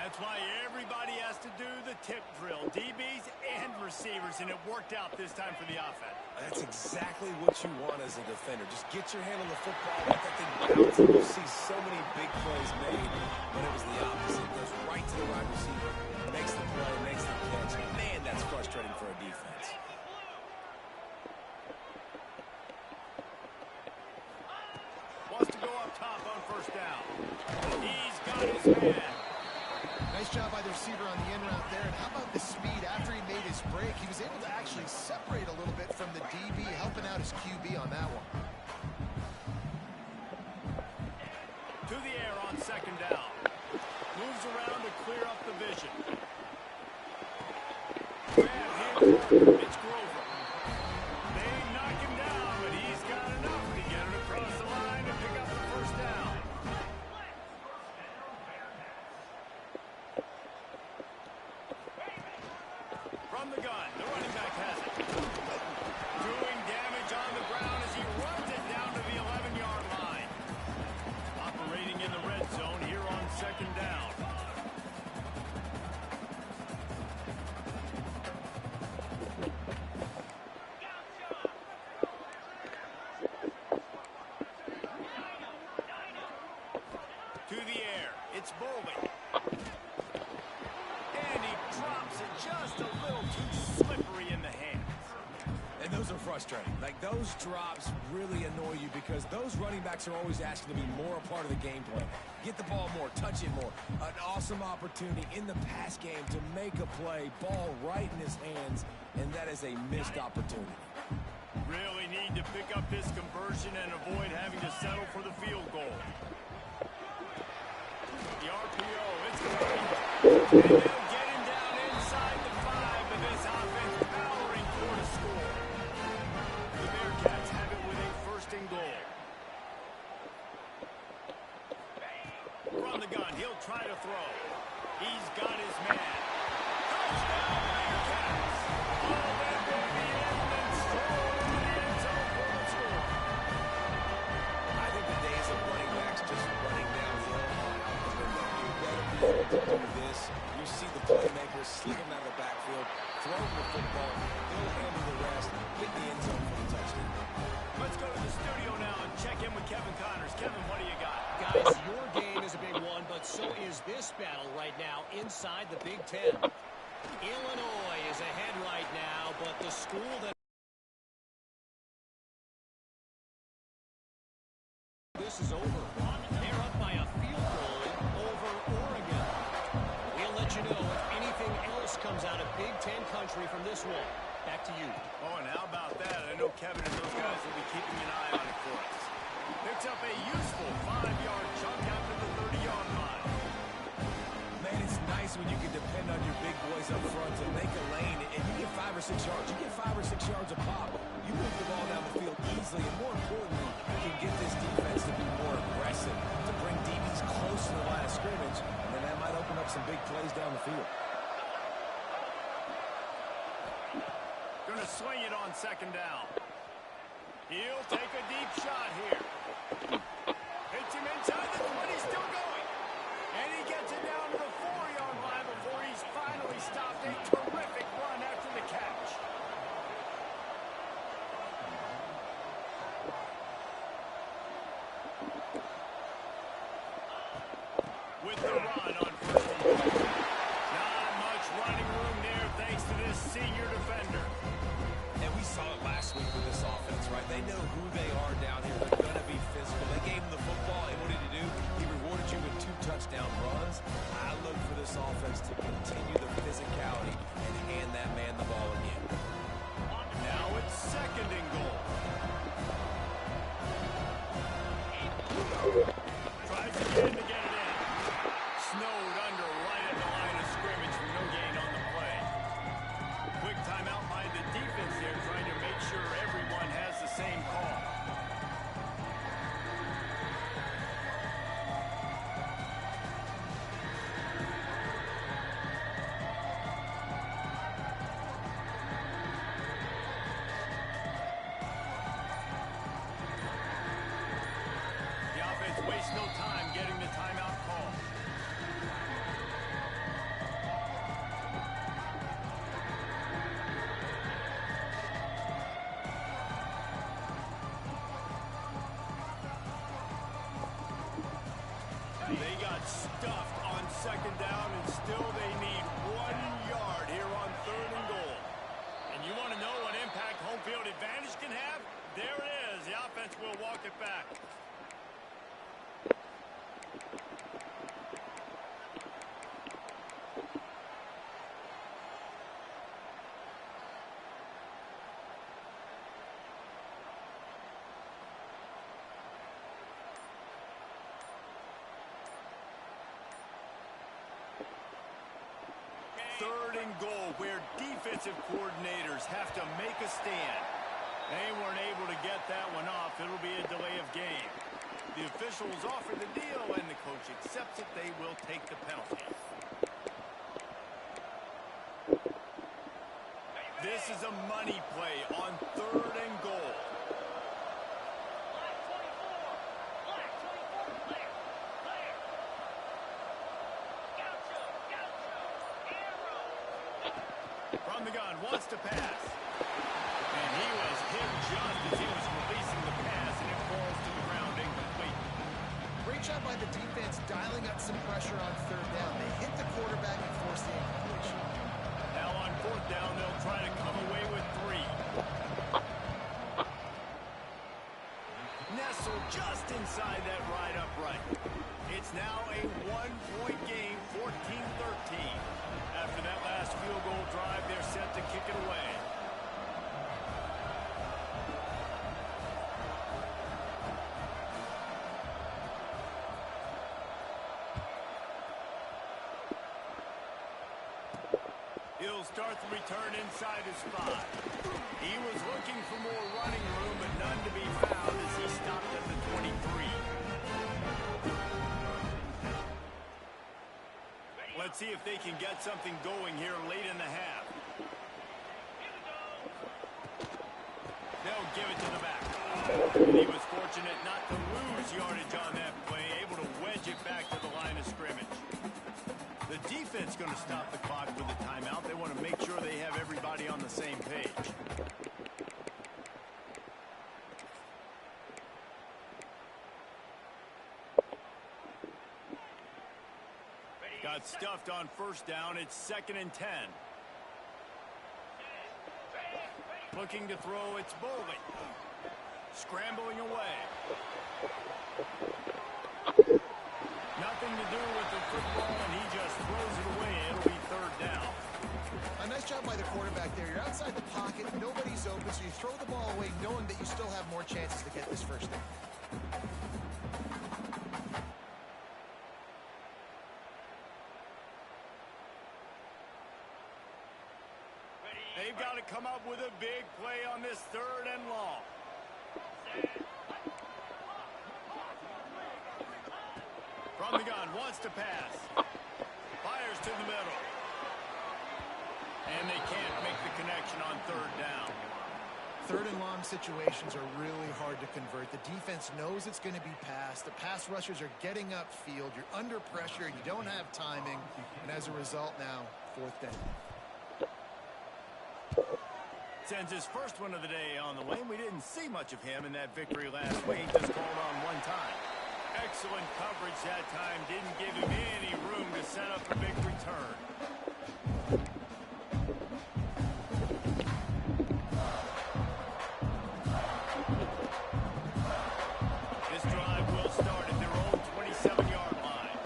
That's why everybody has to do the tip drill, DBs and receivers, and it worked out this time for the offense. That's exactly what you want as a defender. Just get your hand on the football, let that thing bounce, and you'll see so many big plays made. But it was the opposite. It goes right to the wide receiver, makes the play, makes the catch. Man, that's frustrating for a defense. Wants to go up top on first down. He's got his man. Nice job by the receiver on the in route there. And how about the speed after he made his break? He was able to actually separate a little bit from the DB, helping out his QB on that one. To the air on second down. Moves around to clear up the vision. Grab him. It's Grover. They knock him down, but he's got enough to get it across the line and pick up the first down. From the gun, the running back has it. Doing damage on the ground as he runs it down to the 11-yard line. Operating in the red zone here on second down. To the air, it's Bowling. And he drops it just a little too slippery in the hands. And those are frustrating. Like, those drops really annoy you because those running backs are always asking to be more a part of the game plan. Get the ball more, touch it more. An awesome opportunity in the pass game to make a play, ball right in his hands, and that is a missed opportunity. Really need to pick up this conversion and avoid having to settle for the field goal. The RPO, it's coming. And they'll get him down inside the 5, but this offense powering for the score. The Bearcats have it with a first and goal. From the gun, he'll try to throw. He's got his man. Touchdown, Bearcats! All that baby in and stroll into the end zone for the score. I think the days of running backs just running downhill are out the window. You better be able to do this. You see the playmakers slip him out of the backfield, throw him the football, he'll handle the rest, hit the end zone for the touchdown. Let's go to the studio now and check in with Kevin Connors. Kevin, what do you got? Guys, your game is a big one, but so is this battle right now inside the Big Ten. Illinois is ahead right now, but the school that this is over. They're up by a field goal over Oregon. We'll let you know if anything else comes out of Big Ten country from this one. Back to you. Oh, and how about that? I know Kevin and those guys will be keeping an eye on it for us. Picks up a useful 5-yard chunk out to the 30-yard line. Man, it's nice when you can depend on your big boys up front to make a lane, and you get 5 or 6 yards. You get 5 or 6 yards a pop. You move the ball down the field easily, and more importantly, you can get this defense to be more aggressive, to bring DBs close to the line of scrimmage, and then that might open up some big plays down the field. Going to swing it on second down. He'll take a deep shot here. Hits him inside the 20, still going. And he gets it down to the 4-yard line before he's finally stopped. A terrific run after the catch. With the run on first and goal. Not much running room there thanks to this senior defender. And we saw it last week with this offense, right? They know who they are down here. They're going to be physical. They gave him the football, and what did he do? He rewarded you with 2 touchdown runs. I look for this offense to continue the physicality and hand that man the ball again. Now it's second and goal. Tries again to get it in. stuffed on second down, and still they need 1 yard here on third and goal. And you want to know what impact home field advantage can have? There it is. The offense will walk it back. Third and goal, where defensive coordinators have to make a stand. They weren't able to get that one off. It'll be a delay of game. The officials offer the deal, and the coach accepts it. They will take the penalty. This is a money play on third and goal. From the gun, wants to pass. And he was hit just as he was releasing the pass, and it falls to the ground incomplete. Great job by the defense dialing up some pressure on third down. They hit the quarterback and forced the incompletion. Now on fourth down, they'll try to come away with 3. Nestled just inside that right upright. It's now a 1-point game, 14-13. After that last field goal drive, they're set to kick it away. He'll start the return inside his 5. He was looking for more running room, but none to be found as he stopped at the 23. Let's see if they can get something going here late in the half. They'll give it to the back. And he was fortunate not to lose yardage on that play, able to wedge it back to the line of scrimmage. The defense going to stop the clock with the timeout. They want to make sure they have everybody on the same page. Got stuffed on first down. It's 2nd and 10. Looking to throw. It's Bowling. Scrambling away. Nothing to do with the football, and he just throws it away. It'll be third down. A nice job by the quarterback there. You're outside the pocket. Nobody's open, so you throw the ball away knowing that you still have more chances to get this first down. They've got to come up with a big play on this third and long. From the gun, wants to pass. Fires to the middle. And they can't make the connection on third down. Third and long situations are really hard to convert. The defense knows it's going to be passed. The pass rushers are getting upfield. You're under pressure. You don't have timing. And as a result now, fourth down. Sends his first one of the day on the way. We didn't see much of him in that victory last week. Just called on one time. Excellent coverage that time. Didn't give him any room to set up a big return. This drive will start at their own 27-yard line.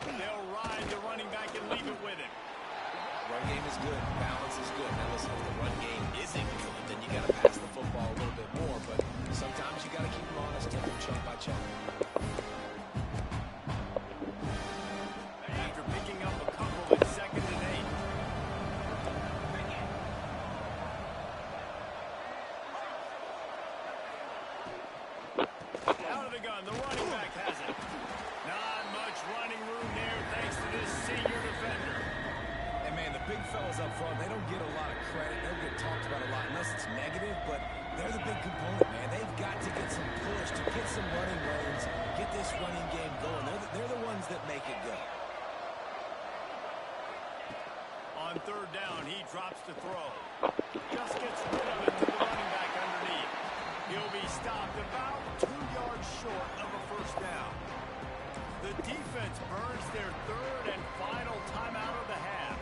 They'll ride the running back and leave it with him. Run game is good. Balance is good. Now listen, if the run game isn't good, then you got to pass the football a little bit more. But sometimes you got to keep them honest, take them chunk by chunk. After picking up a couple, it's 2nd and 8. Out of the gun, the running back has it. Not much running room there thanks to this senior defender. And man, the big fellas up front, they don't get a lot of credit. They don't get talked about a lot unless it's negative, but they're the big component, man. They've got to get some push, to get some running lanes, get this running game going. They're the ones that make it go. On third down, he drops to throw. Just gets rid of it to the running back underneath. He'll be stopped about 2 yards short of a first down. The defense burns their third and final timeout of the half.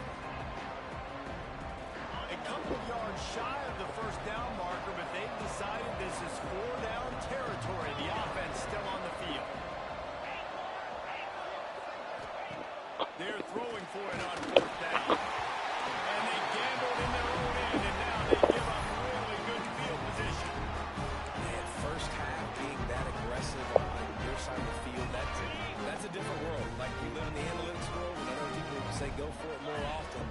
A couple of yards shy of the first down marker, but they've decided this is 4-down territory. The offense still on the field. They're throwing for it on fourth down. And they gambled in their own end, and now they give up really good field position. And first half being that aggressive on your side of the field, that's a different world. Like we live in the analytics world, and I know people say go for it more often.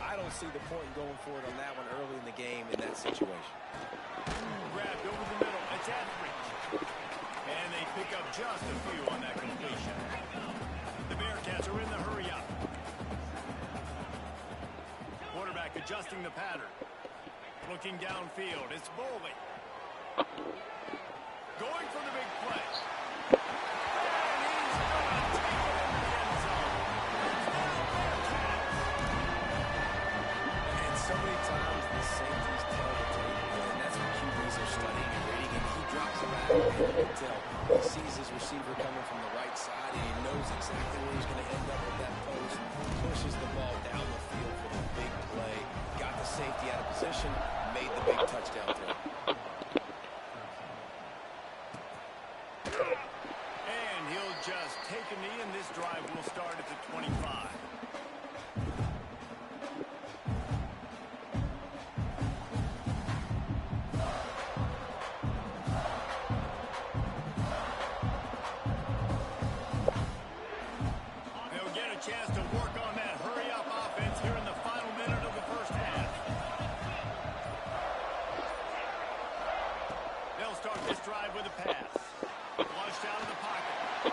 I don't see the point in going for it on that one early in the game in that situation. Grabbed over the middle. It's Etheridge. And they pick up just a few on that completion. The Bearcats are in the hurry-up. Quarterback adjusting the pattern. Looking downfield. It's Boley. Going for the big play. And he's going to take it into the end zone. And so many times the safeties tell the tape, and that's what QBs are studying and reading, and he drops it back, and you can tell he sees his receiver coming from the right side, and he knows exactly where he's going to end up with that post, pushes the ball down the field for the big play, got the safety out of position, made the big touchdown throw. And he'll just take a knee, and this drive will start at the 25. They'll get a chance to work on that hurry-up offense here in the final minute of the first half. They'll start this drive with a pass. Flushed out of the pocket.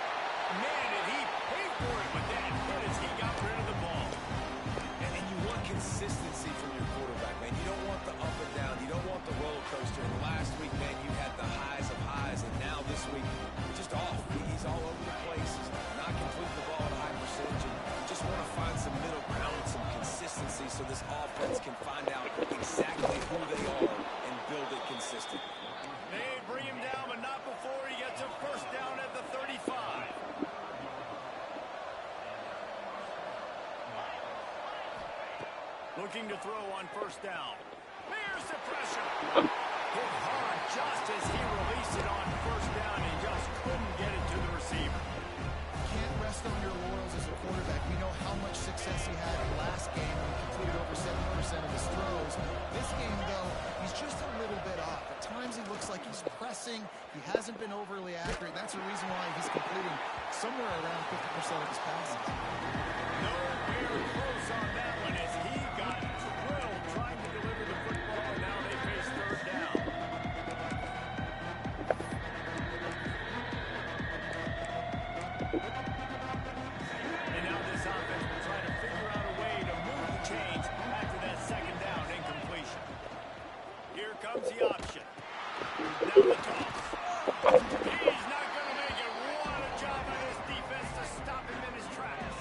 Man, did he pay for it with that hit as he got rid of the ball. And you want consistency from your quarterback, man. You don't want the up and down. You don't want the roller coaster. And last week, man, you had the highs of highs, and now this week, just off. He's all over the place. He's not completing the ball at a high percentage. And you just want to find some middle ground and some consistency so this offense can find out exactly who they are and build it consistent. They bring him down, but not before he gets a first down at the 35. Looking to throw on first down. Here's the pressure. Hit hard just as he released it on first down. He just couldn't get it to the receiver. Can't rest on your laurels as a quarterback. We know how much success he had in last game when he completed over 70% of his throws. This game, though, he's just a little bit off. At times he looks like he's pressing. He hasn't been overly accurate. That's the reason why he's completing somewhere around 50% of his passes. Nowhere close on that one as he got drilled trying to deliver the football, and now they face third down. And now this offense will try to figure out a way to move the chains after that second down incompletion. Here comes the option. Now the toss. He's not going to make it. What a job by this defense to stop him in his tracks.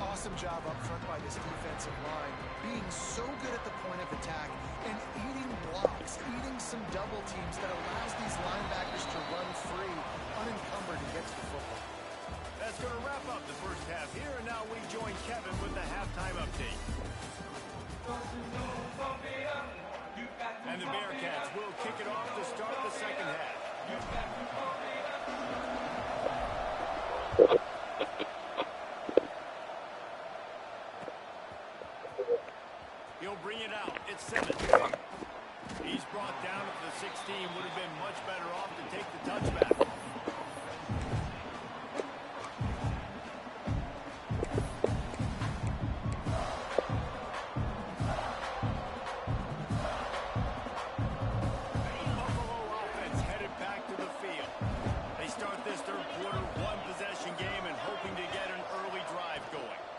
Awesome job up front by this defensive line, being so good at the point of attack and eating blocks, eating some double teams that allows these linebackers to run free, unencumbered, and get to the football. That's going to wrap up the first half here, and now we join Kevin with the halftime update. And the Bearcats will kick it off to start the second half. He'll bring it out. It's Simmons. He's brought down at the 16. Would have been much better off to take the touchback.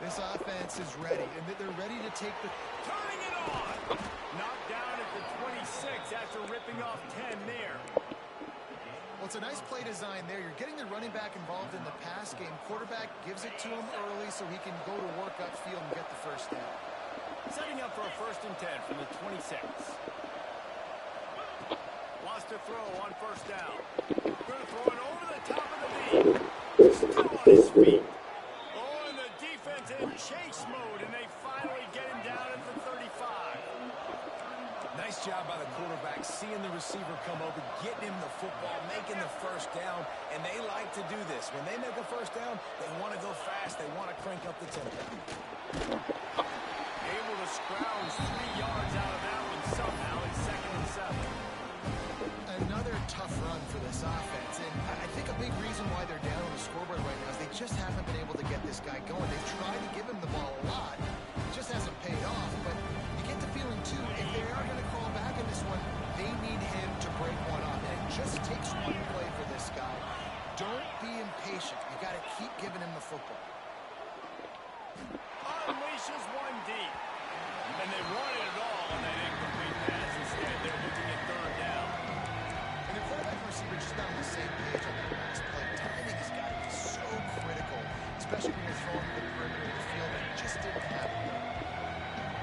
This offense is ready, and they're ready to take the... Turning it on! Knocked down at the 26 after ripping off 10 there. Well, it's a nice play design there. You're getting the running back involved in the pass game. Quarterback gives it to him early so he can go to work upfield and get the first down. Setting up for a 1st and 10 from the 26. Lost a throw on first down. Going to throw it over the top of the knee. Still on his feet. Oh, and the defense in chase mode, and they finally get him down at the 35. Nice job by the quarterback, seeing the receiver come over, getting him the football, making the first down, and they like to do this. When they make a first down, they want to go fast. They want to crank up the tempo. Able to scrounge 3 yards out of that one somehow in 2nd and 7. Another tough run for this offense, and I think a big reason why they're down on the scoreboard right now is they just haven't been able to get this guy going. They've tried to give him the ball a lot. It just hasn't paid off, but you get the feeling, too, if they are going to call back in this one, they need him to break one off, and it just takes one play for this guy. Don't be impatient. You got to keep giving him the football. Unleashes one deep. And they wanted it all on that incomplete pass. Instead, they're looking at 3rd down. And the quarterback and receiver just not on the same page on the last play. Timing has got to be so critical, especially when you're throwing to the perimeter of the field. It just didn't happen.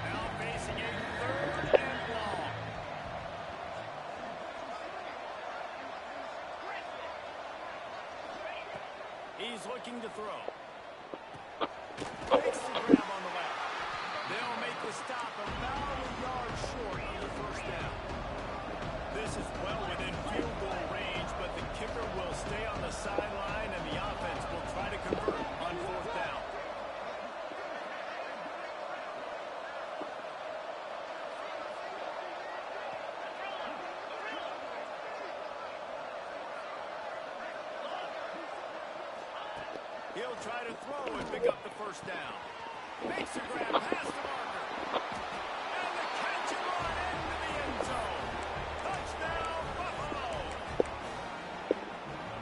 Now facing a 3rd and long. He's looking to throw. Takes the grab on the left. They'll make the stop about a yard short of the first down. This is well within field goal range, but the kicker will stay on the sideline, and the offense will try to convert on 4th down. He'll try to throw and pick up the first down. Makes a grab past the marker. And the catch and run into the end zone. Touchdown, Buffalo.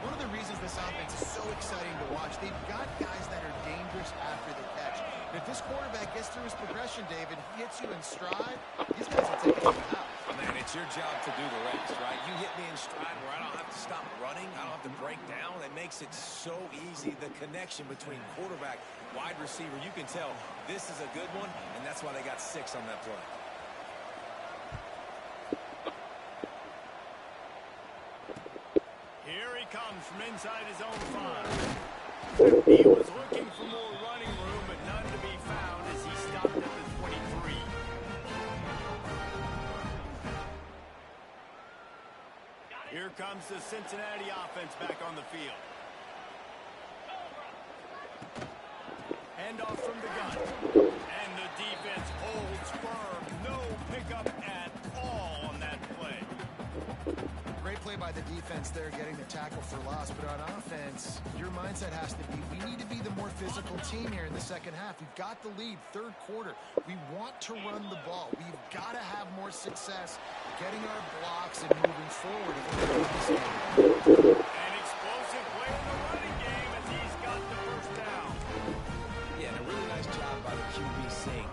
One of the reasons this offense is so exciting to watch, they've got guys that are dangerous after the catch. And if this quarterback gets through his progression, David, he hits you in stride, these guys will take it to the house. Man, it's your job to do the rest, right? You hit me in stride where I don't have to stop running. I don't have to break down. It makes it so easy. The connection between quarterback, wide receiver, you can tell this is a good one, and that's why they got 6 on that play. Here he comes from inside his own 5. He was looking for more running room, but none to be found as he stopped at the 23. Here comes the Cincinnati offense back on the field. Handoff from the gun. And the defense holds firm. No pickup at all on that play. Great play by the defense there, getting the tackle for loss. But on offense, your mindset has to be, we need to be the more physical team here in the second half. We've got the lead, 3rd quarter. We want to run the ball. We've got to have more success getting our blocks and moving forward. An explosive play in the running game as he's got the first down. Yeah, and a really nice job by the QB saying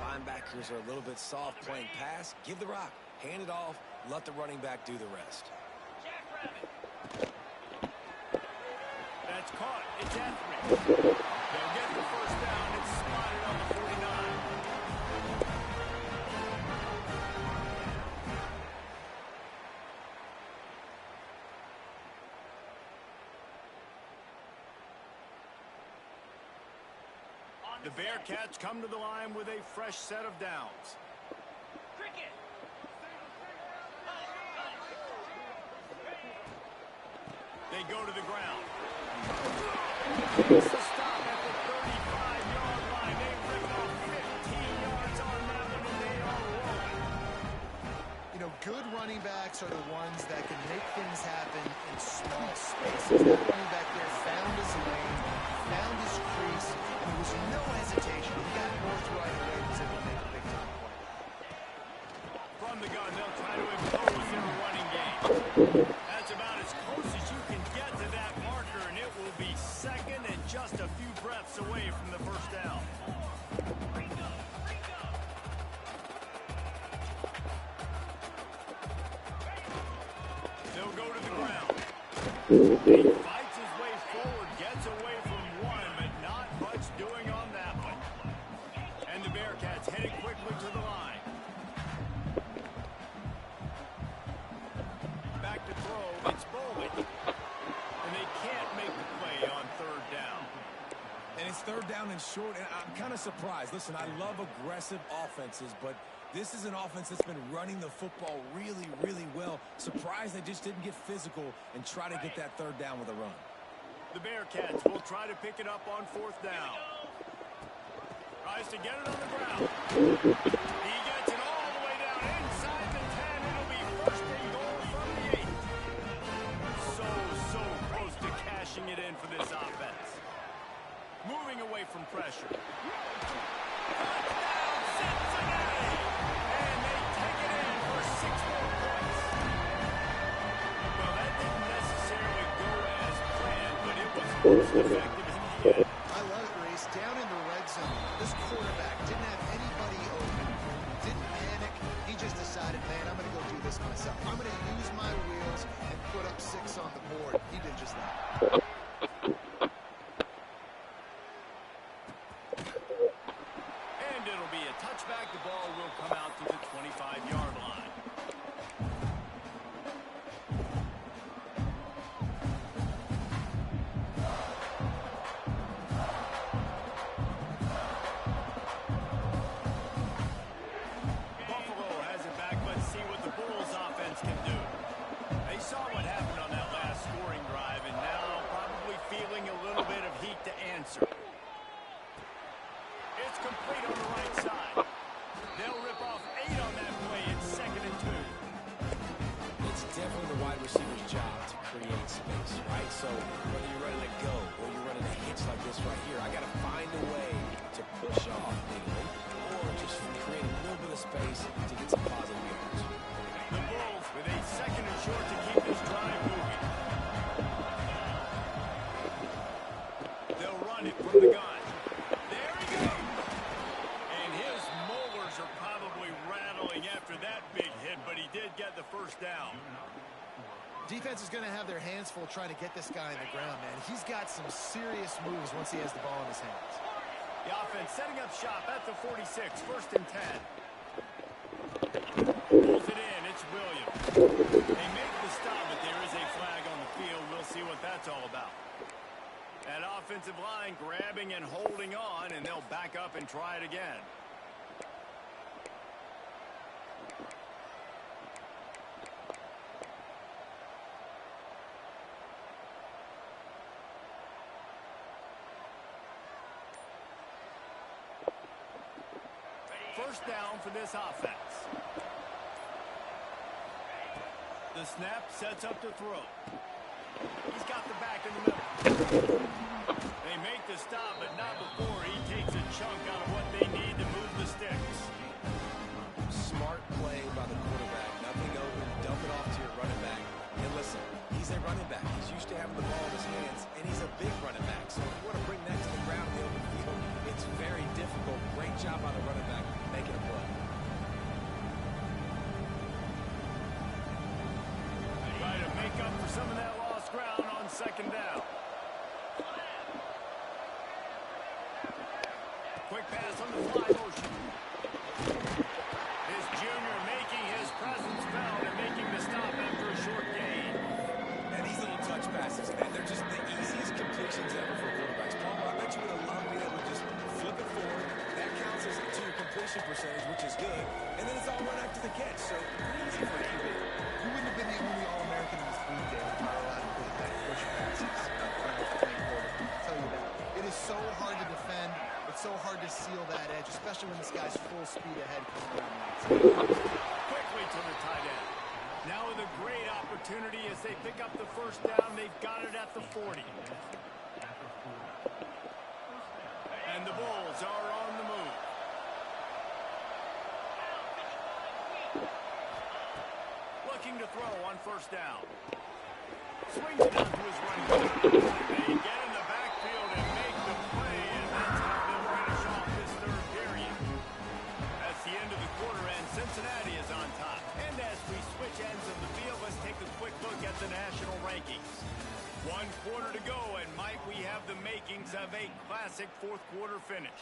linebackers are a little bit soft playing pass. Give the rock, hand it off, let the running back do the rest. That's caught. It's Etheridge. They'll get the first down. It's spotted on the 49. The Bearcats come to the line with a fresh set of downs. They go to the ground. Makes the stop at the 35-yard line. They ripped off 15 yards on that one, and they are rolling. You know, good running backs are the ones that can make things happen in small spaces. That running back there found his lane, found his crease, and there was no hesitation. He got north right away and was able to make a big-time play. From the gun, they'll try to impose their running game. That's about as close as you can get to that marker, and it will be 2nd and just a few breaths away from the first down. They'll go to the ground. He fights his way forward, gets away from one, but not much doing on that one. And the Bearcats headed quickly to the line. and short, and I'm kind of surprised. Listen, I love aggressive offenses, but this is an offense that's been running the football really, really well. Surprised they just didn't get physical and try to get that third down with a run. The Bearcats will try to pick it up on fourth down. Tries to get it on the ground. He gets it all the way down inside the 10. It'll be first and goal from the 8. So close to cashing it in for this offense. Moving away from pressure. Touchdown, Cincinnati! And they take it in for 6 more points. Well, that didn't necessarily go as planned, but it was effective in the end. I love it, Reese. Down in the red zone, this quarterback didn't have anybody open. Didn't panic. He just decided, man, I'm going to go do this myself. I'm going to use my wheels and put up 6 on the board. He did just that. And it'll be a touchback. The ball will come out to the 25-yard line. Buffalo has it back. Let's see what the Bulls offense can do. They saw what happened on that last scoring drive, and now probably feeling a little bit of heat to answer. It's complete on the right side. They'll rip off 8 on that play. It's 2nd and 2. It's definitely the wide receiver's job to create space, right? So whether you're running a go or you're running a hitch like this right here, I got to find a way to push off legally or just create a little bit of space to get some positive yards. The Bulls with a 2nd and short to keep this drive moving. They'll run it from the gun. There he goes. And his molars are probably rattling after that big hit, but he did get the first down. Defense is going to have their hands full trying to get this guy in the ground, man. He's got some serious moves once he has the ball in his hands. The offense setting up shop at the 46, 1st and 10. Pulls it in. It's Williams. They make the stop, but there is a flag on the field. We'll see what that's all about. That offensive line grabbing and holding on, and they'll back up and try it again. First down for this offense. The snap sets up to throw. He's got the back in the middle. They make the stop, but not before he takes a chunk out of what they need to move the sticks. Smart play by the quarterback. Nothing open. Dump it off to your running back. And listen, he's a running back. He's used to having the ball in his hands, and he's a big running back. So if you want to bring that to the ground in the open field, it's very difficult. Great job by the running back making a play. Try to make up for some of that lost ground on 2nd down. Quick pass on the fly motion. This junior making his presence felt and making the stop after a short gain. And these little touch passes, man, they're just the easiest completions ever for quarterbacks. Palmer, I bet you would have loved being able to just flip it forward. That counts as to your completion percentage, which is good. And then it's all right after the catch, so pretty easy for a QB. You wouldn't have been the only All-American in this league, David, if you were allowed to do that push passes when I was playing quarterback. I'll tell you that. It is so hard to defend. It's so hard to seal that edge, especially when this guy's full speed ahead coming down the outside. Quickly to the tight end. Now with a great opportunity as they pick up the first down. They've got it at the 40. And the Bulls are on the move. Looking to throw on first down. Swings it out to his running back. They get in the backfield and make the play, and that's how they'll finish off this 3rd period. That's the end of the quarter, and Cincinnati is on top. And as we switch ends of the field, let's take a quick look at the national rankings. 1 quarter to go, and might we have the makings of a classic 4th quarter finish.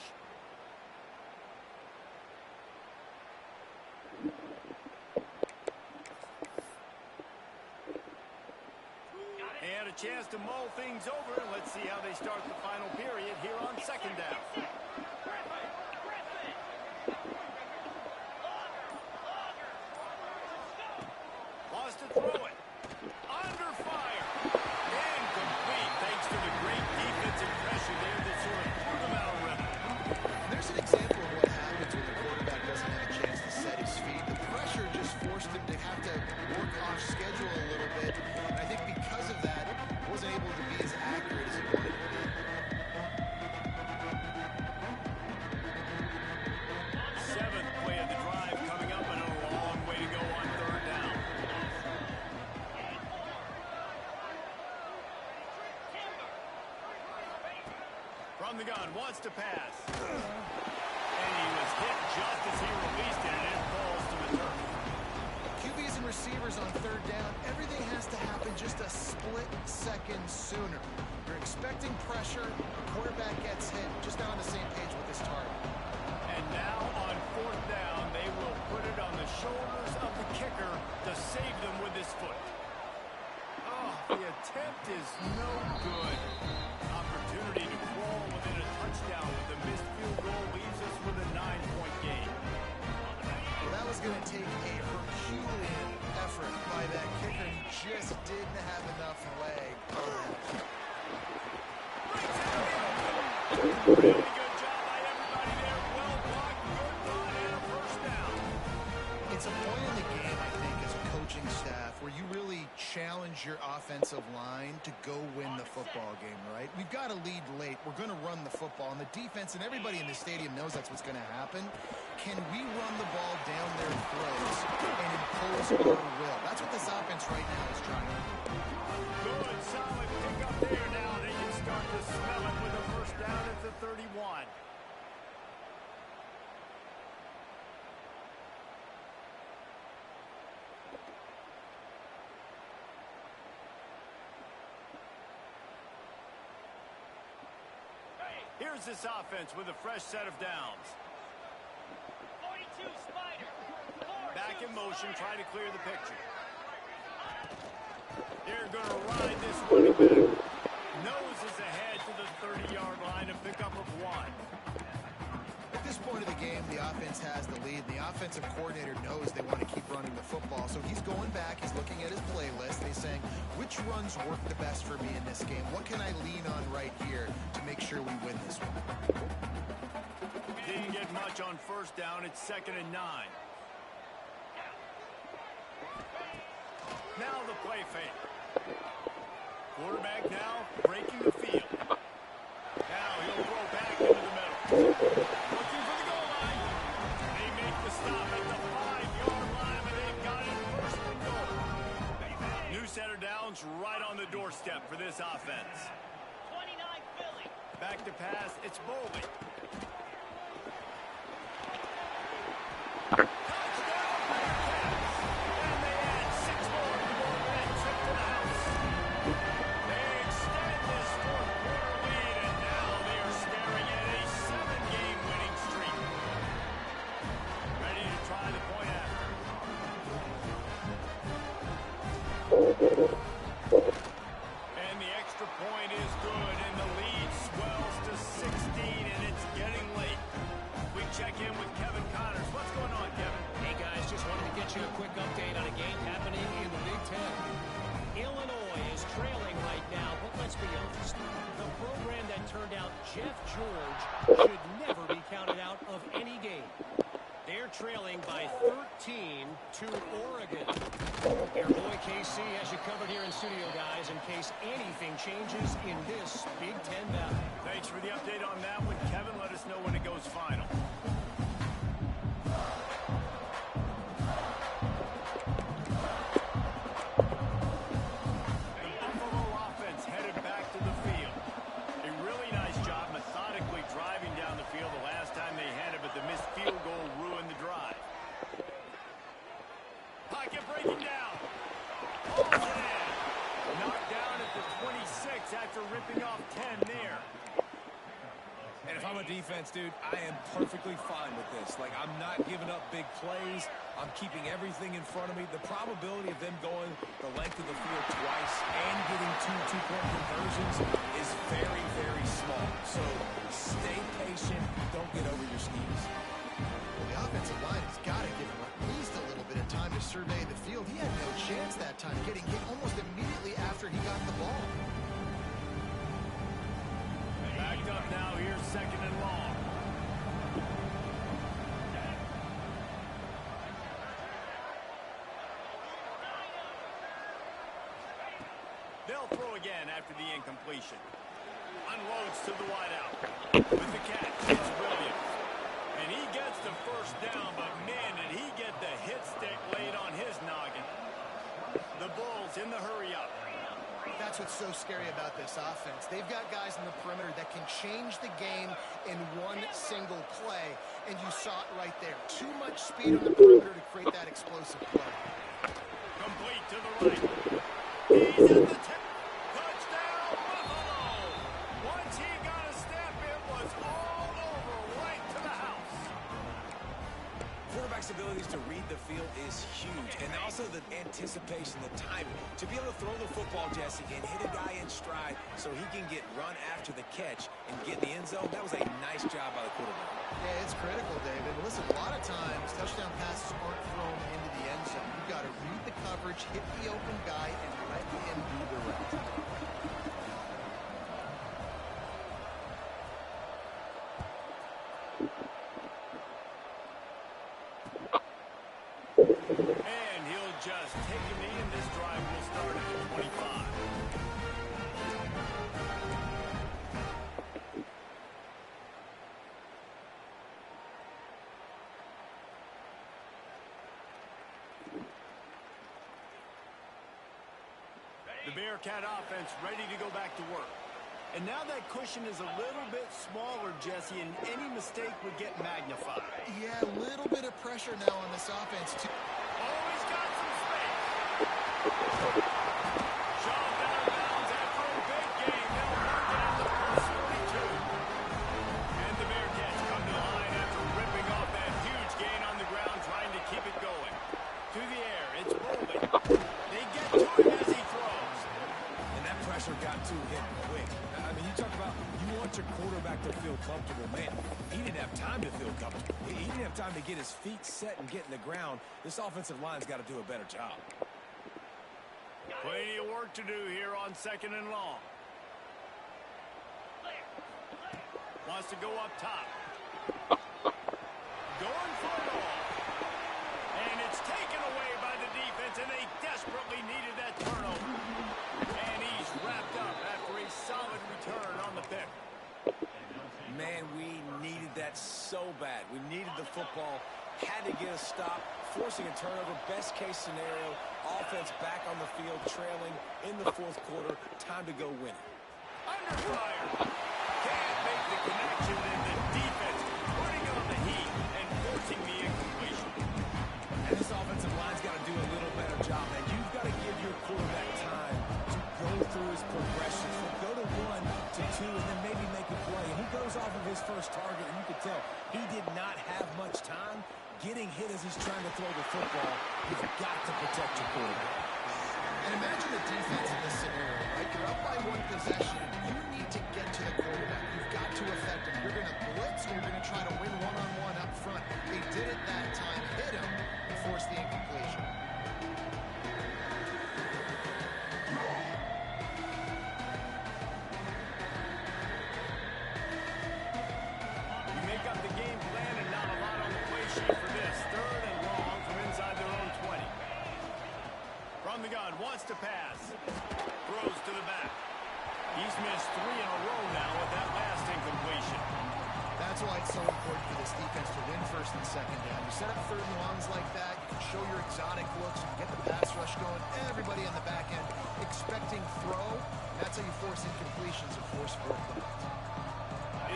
chance to mull things over, and let's see how they start the final period here on second down. Lost to throw it. Under fire. Incomplete, thanks to the great defensive pressure there that sort of put them out of rhythm. There's an example of what happens when the quarterback doesn't have a chance to set his feet. The pressure just forced him to have to work off schedule a little bit. And I think because of that, he wasn't able to be as accurate as he wanted to be. Seventh play of the drive coming up, and a long way to go on third down. From the gun, wants to pass. And he was hit just as he released it, and it falls to the turf. QBs and receivers on third down, everything has to happen just a split second sooner. You're expecting pressure, the quarterback gets hit, just not on the same page with his target. And now on fourth down, they will put it on the shoulders of the kicker to save them with his foot. Oh, the attempt is no good. Opportunity to crawl within a touchdown with the missed field goal leaves us with a 9-point game. Well, that was going to take a Herculean effort by that kicker. He just didn't have enough leg. Really good job by everybody there. Well blocked, good run, and a first down. It's a point in the game, I think, as a coaching staff, where you really challenge your offensive line to go win the football game, right? We've got to lead late. We're going to run the football. And the defense and everybody in the stadium knows that's what's going to happen. Can we run the ball down their throats and impose our will? That's what this offense right now is trying to do. Good, solid pick up there. Now they can start to smell it with a first down at the 31. Here's this offense with a fresh set of downs. 42 Spider. Back in motion, try to clear the picture. They're going to ride this running back. Noses ahead to the 30-yard line, a pickup of 1. At this point of the game, the offense has the lead. The offensive coordinator knows they want to keep running the football. So he's going back, he's looking at his playlist, and he's saying, which runs work the best for me in this game? What can I lean on right here to make sure we win this one? Didn't get much on first down. It's 2nd and 9. Now the play fake. Quarterback now breaking the field. Now he'll throw back into the middle. Looking for the goal line. They make the stop at the 5-yard line, but they've got it first and goal. New set of downs right on the doorstep for this offense. 29 Philly. Back to pass. It's Boley. And the extra point is good, and the lead swells to 16, and it's getting late. We check in with Kevin Connors. What's going on, Kevin? Hey, guys, just wanted to get you a quick update on a game happening in the Big Ten. Illinois is trailing right now, but let's be honest. The program that turned out Jeff George should never be counted out of any game. They're trailing by 13 to Oregon. Your boy KC has you covered here in studio, guys, in case anything changes in this Big Ten battle. Thanks for the update on that one, Kevin. Let us know when it goes final. The Buffalo offense headed back to the field. A really nice job methodically driving down the field the last time they had it, but the missed field goal ruined the drive. Pocket breaking down. Falls it in. Knocked down at the 26 after ripping off 10 there. And if Talking about defense, dude, I am perfectly fine with this. Like, I'm not giving up big plays. I'm keeping everything in front of me. The probability of them going the length of the field twice and getting two-point conversions is very, very small. So stay patient. Don't get over your skis. Well, the offensive line has got to give him at least a little bit of time to survey the field. He had no chance that time, getting hit almost immediately after he got the ball. Backed up now, here's second and long. They'll throw again after the incompletion. Unloads to the wideout. With the catch, it's Williams. And he gets the first down, but man, did he get the hit stick laid on his noggin. The Bulls in the hurry up. That's what's so scary about this offense. They've got guys in the perimeter that can change the game in one single play, and you saw it right there. Too much speed on the perimeter to create that explosive play. Complete to the right. He's at the touchdown, Buffalo! Once he got a step, it was all over, right to the house. Quarterback's abilities to read the field is huge, and also the anticipation, the timing. To be able to throw the football, Jesse, and hit a guy in stride so he can get run after the catch and get in the end zone, that was a nice job by the quarterback. Yeah, it's critical, David. Listen, a lot of times, touchdown passes aren't thrown into the end zone. You've got to read the coverage, hit the open guy, and let him do the rest. And he'll just take a knee, and this drive will start at the 25. The Bearcat offense ready to go back to work. And now that cushion is a little bit smaller, Jesse, and any mistake would get magnified. Yeah, a little bit of pressure now on this offense, too. Oh, he's got some space. Shoved out of bounds after a big game. They'll mark it at the first 42. And the Bearcats come to the line after ripping off that huge gain on the ground, trying to keep it going. To the air, it's Bowling. They get to him as he throws. And that pressure got to him quick. I mean, you talk about you want your quarterback to feel comfortable. Man, he didn't have time to feel comfortable. He didn't have time to get his feet set and get in the ground. This offensive line's got to do a better job. Plenty of work to do here on second and long. Wants to go up top. Going for it all. And it's taken away by the defense, and they desperately needed that turnover. And he's wrapped up after a solid return on the pick. Man, we needed that so bad. We needed the football, had to get a stop, forcing a turnover. Best case scenario, offense back on the field, trailing in the fourth quarter. Time to go win it. Under fire. Can't make the connection, and the defense putting on the heat and forcing the incompletion. And this offensive line's got to do a little better job, man. You've got to give your quarterback time to go through his progressions. From go to 1 to 2 and then maybe make a play. And he goes off of his first target, and you can tell he did not have much time getting hit as he's trying to throw the football. You've got to protect your quarterback. And imagine the defense in this scenario, right? You're up by one possession. You need to get to the quarterback. You've got to affect him. You're going to blitz, or you're going to try to win one-on-one up front. They did it that time, hit him, and forced the incompletion. You make up the game plan, and not a lot on the play sheet for this. Third and long from inside their own 20. From the gun, wants to pass. Throws to the back. He's missed 3 in a row now with that last incompletion. That's why it's so important for this defense to win first and second down. You set up third and longs like that, you can show your exotic looks, you can get the pass rush going, everybody on the back end expecting throw. That's how you force incompletions or force fourth downs.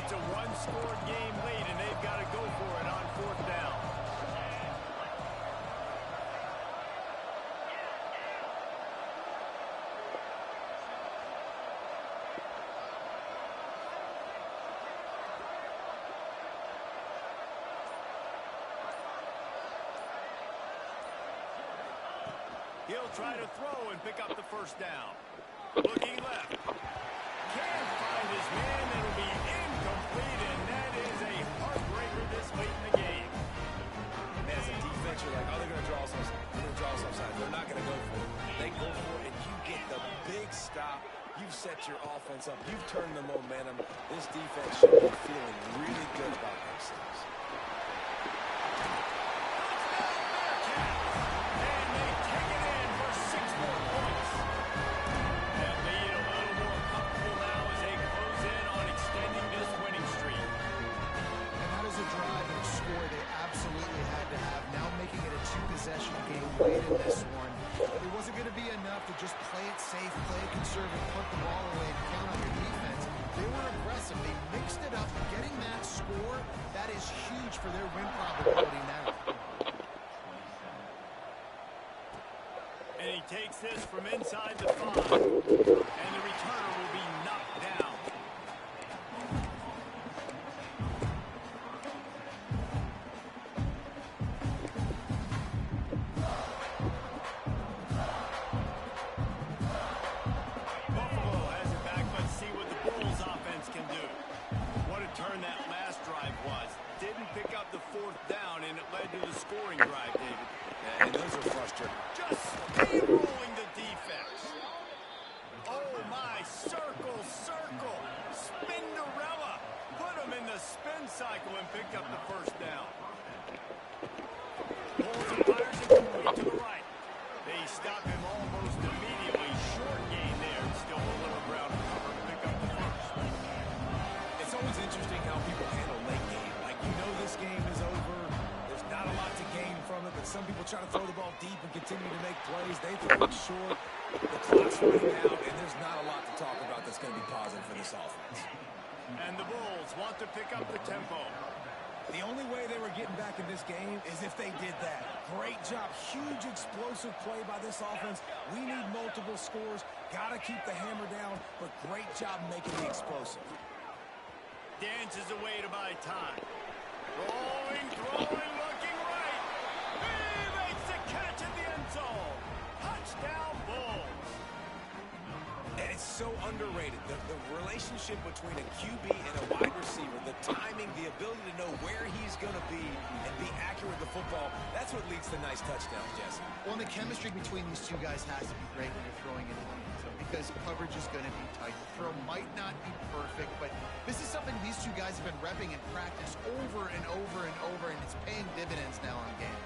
It's a one-scored game lead, and they've got to go for it on fourth down. He'll try to throw and pick up the first down. Looking left. Can't find his man. It'll be incomplete, and that is a heartbreaker this late in the game. And as a defense, you're like, oh, they're going to draw us offside. They're going to draw us offside. They're not going to go for it. They go for it, and you get the big stop. You've set your offense up. You've turned the momentum. This defense should be feeling really good about themselves. And they take it in for 6 more points. That lead a little more comfortable now as they close in on extending this winning streak. And that is a drive and a score they absolutely had to have. Now making it a 2-possession game late in this one. It wasn't going to be enough to just play it safe, play it conservative, put the ball away, and count on your defense. They were aggressive. They mixed it up. Getting that score, that is huge for their win probability now. And he takes this from inside the 5. And the returner will be knocked down. Buffalo has it back. Let's see what the Bulls offense can do. What a turn that last drive was. Didn't pick up the 4th down, and it led to the scoring drive, David. And those are frustrating. Just steamrolling the defense. Oh, my. Circle, circle. Spinderella. Put him in the spin cycle and picked up the first down. Pulls and fires it complete to the right. They stop him almost immediately. Short gain there. Still a little ground to cover to pick up the first. It's always interesting how people handle late game. Like, you know this game is over. There's not a lot to gain from it, but some people try to throw the ball deep and continue to make plays. They throw it short. The clock's running out, and there's not a lot to talk about that's going to be positive for this offense. And the Bulls want to pick up the tempo. The only way they were getting back in this game is if they did that. Great job. Huge explosive play by this offense. We need multiple scores. Got to keep the hammer down, but great job making the explosive. Dances away to buy time. Rolling, throwing, looking right. He makes the catch in the end zone. Touchdown, Bulls. And it's so underrated. The relationship between a QB and a wide receiver, the timing, the ability to know where he's going to be and be accurate with the football, that's what leads to nice touchdowns, Jesse. Well, and the chemistry between these two guys has to be great when you're throwing it in. Because coverage is going to be tight. The throw might not be perfect, but this is something these two guys have been repping in practice over and over and over, and it's paying dividends now on game.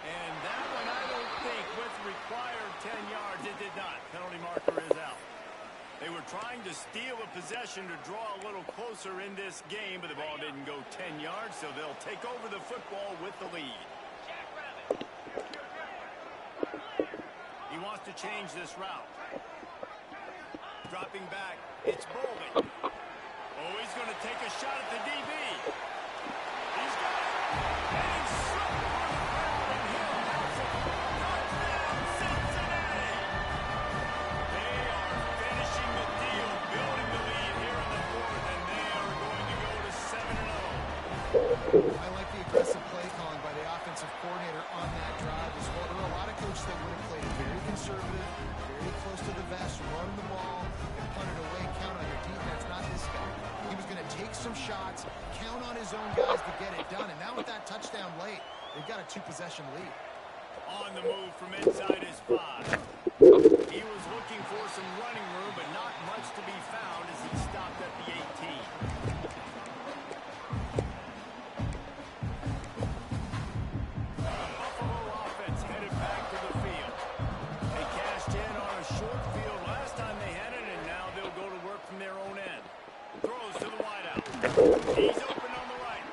And that one, I don't think, with required 10 yards, it did not. Penalty marker is out. They were trying to steal a possession to draw a little closer in this game, but the ball didn't go 10 yards, so they'll take over the football with the lead. He wants to change this route. Dropping back, it's Bolden. Oh, he's going to take a shot at the DB. He's got it. And he's slipped through the crowd, and he'll have it. Touchdown, Cincinnati. They are finishing the deal, building the lead here in the 4th, and they are going to go to 7-0. I like the aggressive play calling by the offensive coordinator on that drive as well. There are a lot of coaches that would have played it very conservative, very close to the vest, run the ball, and punt it away, count on your defense, not this guy. He was going to take some shots, count on his own guys to get it done, and now with that touchdown late, they've got a 2-possession lead. On the move from inside his 5. He was looking for some running room, but not much to be found as he stopped at the 18. He's open on the right.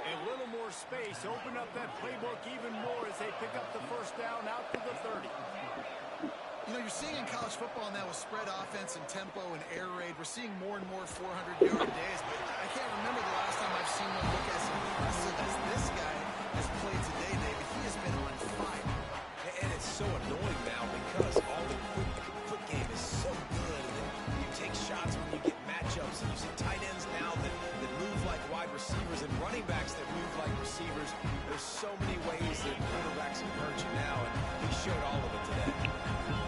A little more space. Open up that playbook even more as they pick up the first down out to the 30. You know, you're seeing in college football now with spread offense and tempo and air raid, we're seeing more and more 400-yard days, but I can't remember the last time I've seen one look as impressive as this guy has played today, David. He has been on fire. And it's so annoying now because all the quick game is so good. And you take shots when you get matchups, and you see tight ends now that move like wide receivers and running backs that move like receivers. receivers. There's so many ways that quarterbacks can hurt you now, and he showed all of it today.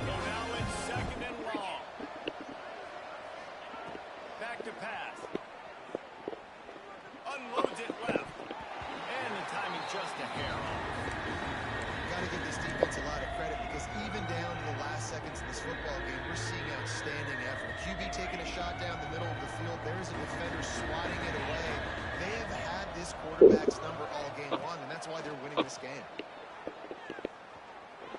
So now it's second and long. Back to pass. Unloads it left. And the timing just a hair off. Got to give this defense a lot of credit because even down to the last seconds in this football game, we're seeing outstanding effort. QB taking a shot down the middle of the field. There is a defender swatting it away. They have had this quarterback's number all game long, and that's why they're winning this game.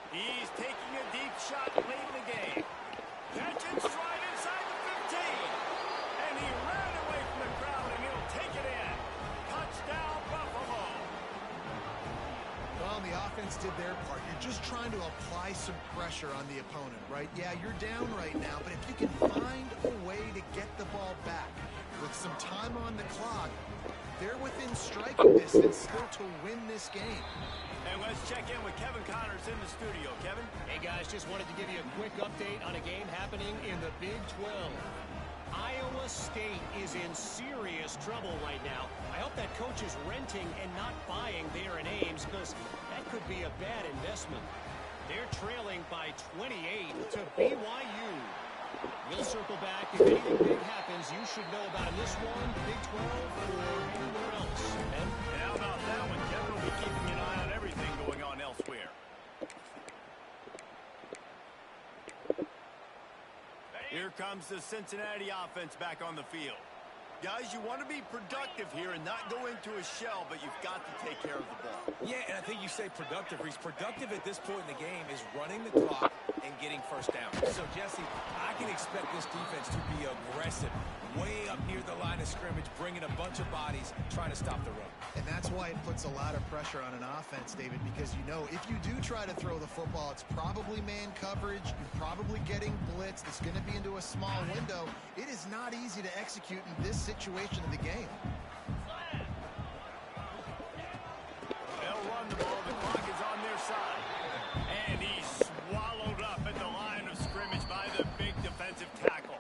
He's taking a deep shot late in the game. Catch and stride inside the 15. And he ran away from the crowd, and he'll take it in. Touchdown, Buffalo. Well, the offense did their part. You're just trying to apply some pressure on the opponent, right? Yeah, you're down right now, but if you can find a way to get the ball back with some time on the clock, they're within striking distance still to win this game. And let's check in with Kevin Connors in the studio. Kevin? Hey, guys, just wanted to give you a quick update on a game happening in the Big 12. Iowa State is in serious trouble right now. I hope that coach is renting and not buying there in Ames, because that could be a bad investment. They're trailing by 28 to BYU. We'll circle back. If anything big happens, you should know about in this one, Big 12, or anywhere else. And how about that one? Kevin will be keeping an eye on everything going on elsewhere. Here comes the Cincinnati offense back on the field. Guys, you want to be productive here and not go into a shell, but you've got to take care of the ball. Yeah, and I think you say productive, Reese. Productive at this point in the game is running the clock and getting first down. So, Jesse, I can expect this defense to be aggressive, way up near the line of scrimmage, bringing a bunch of bodies, trying to stop the run. And that's why it puts a lot of pressure on an offense, David, because you know if you do try to throw the football, it's probably man coverage. You're probably getting blitz. It's going to be into a small window. It is not easy to execute in this situation of the game. They'll run the ball. The clock is on their side. And he's swallowed up at the line of scrimmage by the big defensive tackle.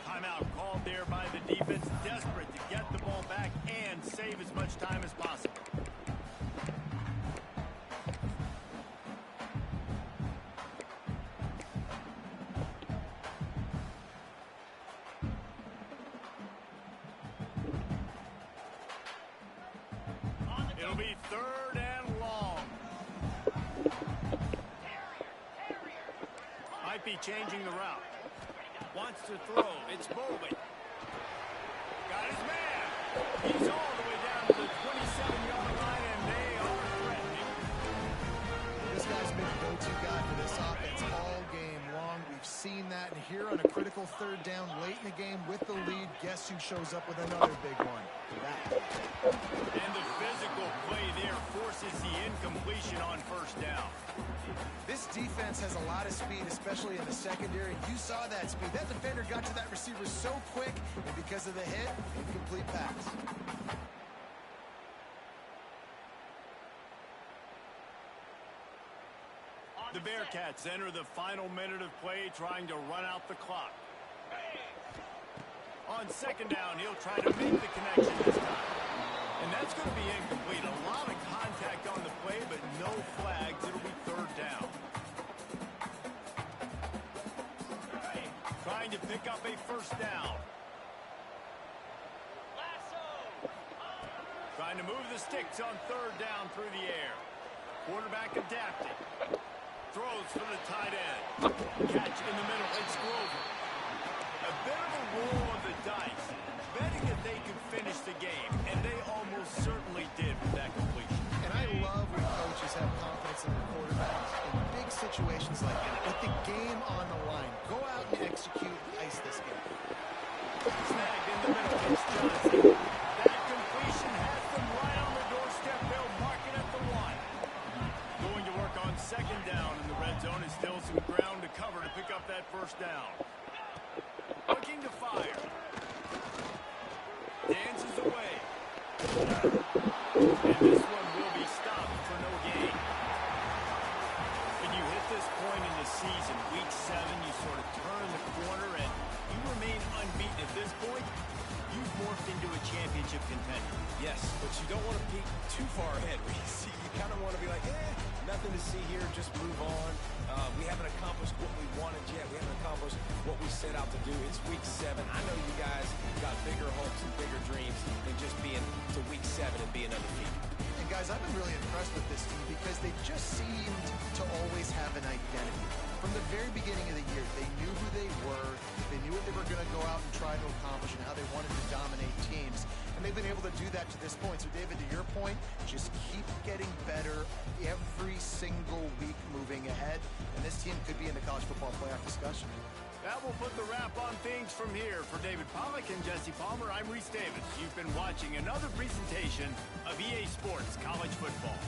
Timeout called there by the defense, desperate to get the ball back and save as much time as possible. It'll be third and long. Might be changing the route. Wants to throw. It's Bowman. Got his man. He's all the way down to the 27-yard line, and they are threatening. This guy's been the go-to guy for this offense all game long. We've seen that, and here on a critical third down late in the game with the lead, guess who shows up with another big one? And the physical play there forces the incompletion on first down. This defense has a lot of speed, especially in the secondary. You saw that speed. That defender got to that receiver so quick, and because of the hit, incomplete pass. The Bearcats enter the final minute of play, trying to run out the clock. On second down, he'll try to make the connection this time. And that's going to be incomplete. A lot of contact on the play, but no flags. It'll be third down. Trying to pick up a first down. Trying to move the sticks on third down through the air. Quarterback adapting. Throws for the tight end. Catch in the middle. It's Grover. A bit of a roll of the dice, betting that they could finish the game, and they almost certainly did with that completion. And I love when coaches have confidence in their quarterbacks in big situations like that. With the game on the line, go out and execute, ice this game. Snagged in the middle. It's Johnson. That completion has them right on the doorstep. They'll mark it at the one. Going to work on second down in the red zone is still some ground to cover to pick up that first down. Looking to fire. Dances away. And this one will be stopped for no gain. When you hit this point in the season, week 7, you sort of turn the corner and you remain unbeaten at this point, you've morphed into a championship contender. Yes, but you don't want to peek too far ahead, Reese. You kind of want to be like, nothing to see here, just move on. We haven't accomplished what we wanted yet. We haven't accomplished what we set out to do. It's week 7. I know you guys got bigger hopes and bigger dreams than just being to week 7 and being undefeated. And guys, I've been really impressed with this team because they just seemed to always have an identity. From the very beginning of the year, they knew who they were, they knew what they were going to go out and try to accomplish and how they wanted to dominate teams. And they've been able to do that to this point. So, David, to your point, just keep getting better every single week moving ahead. And this team could be in the college football playoff discussion. That will put the wrap on things from here. For David Pollack and Jesse Palmer, I'm Reese Davis. You've been watching another presentation of EA Sports College Football.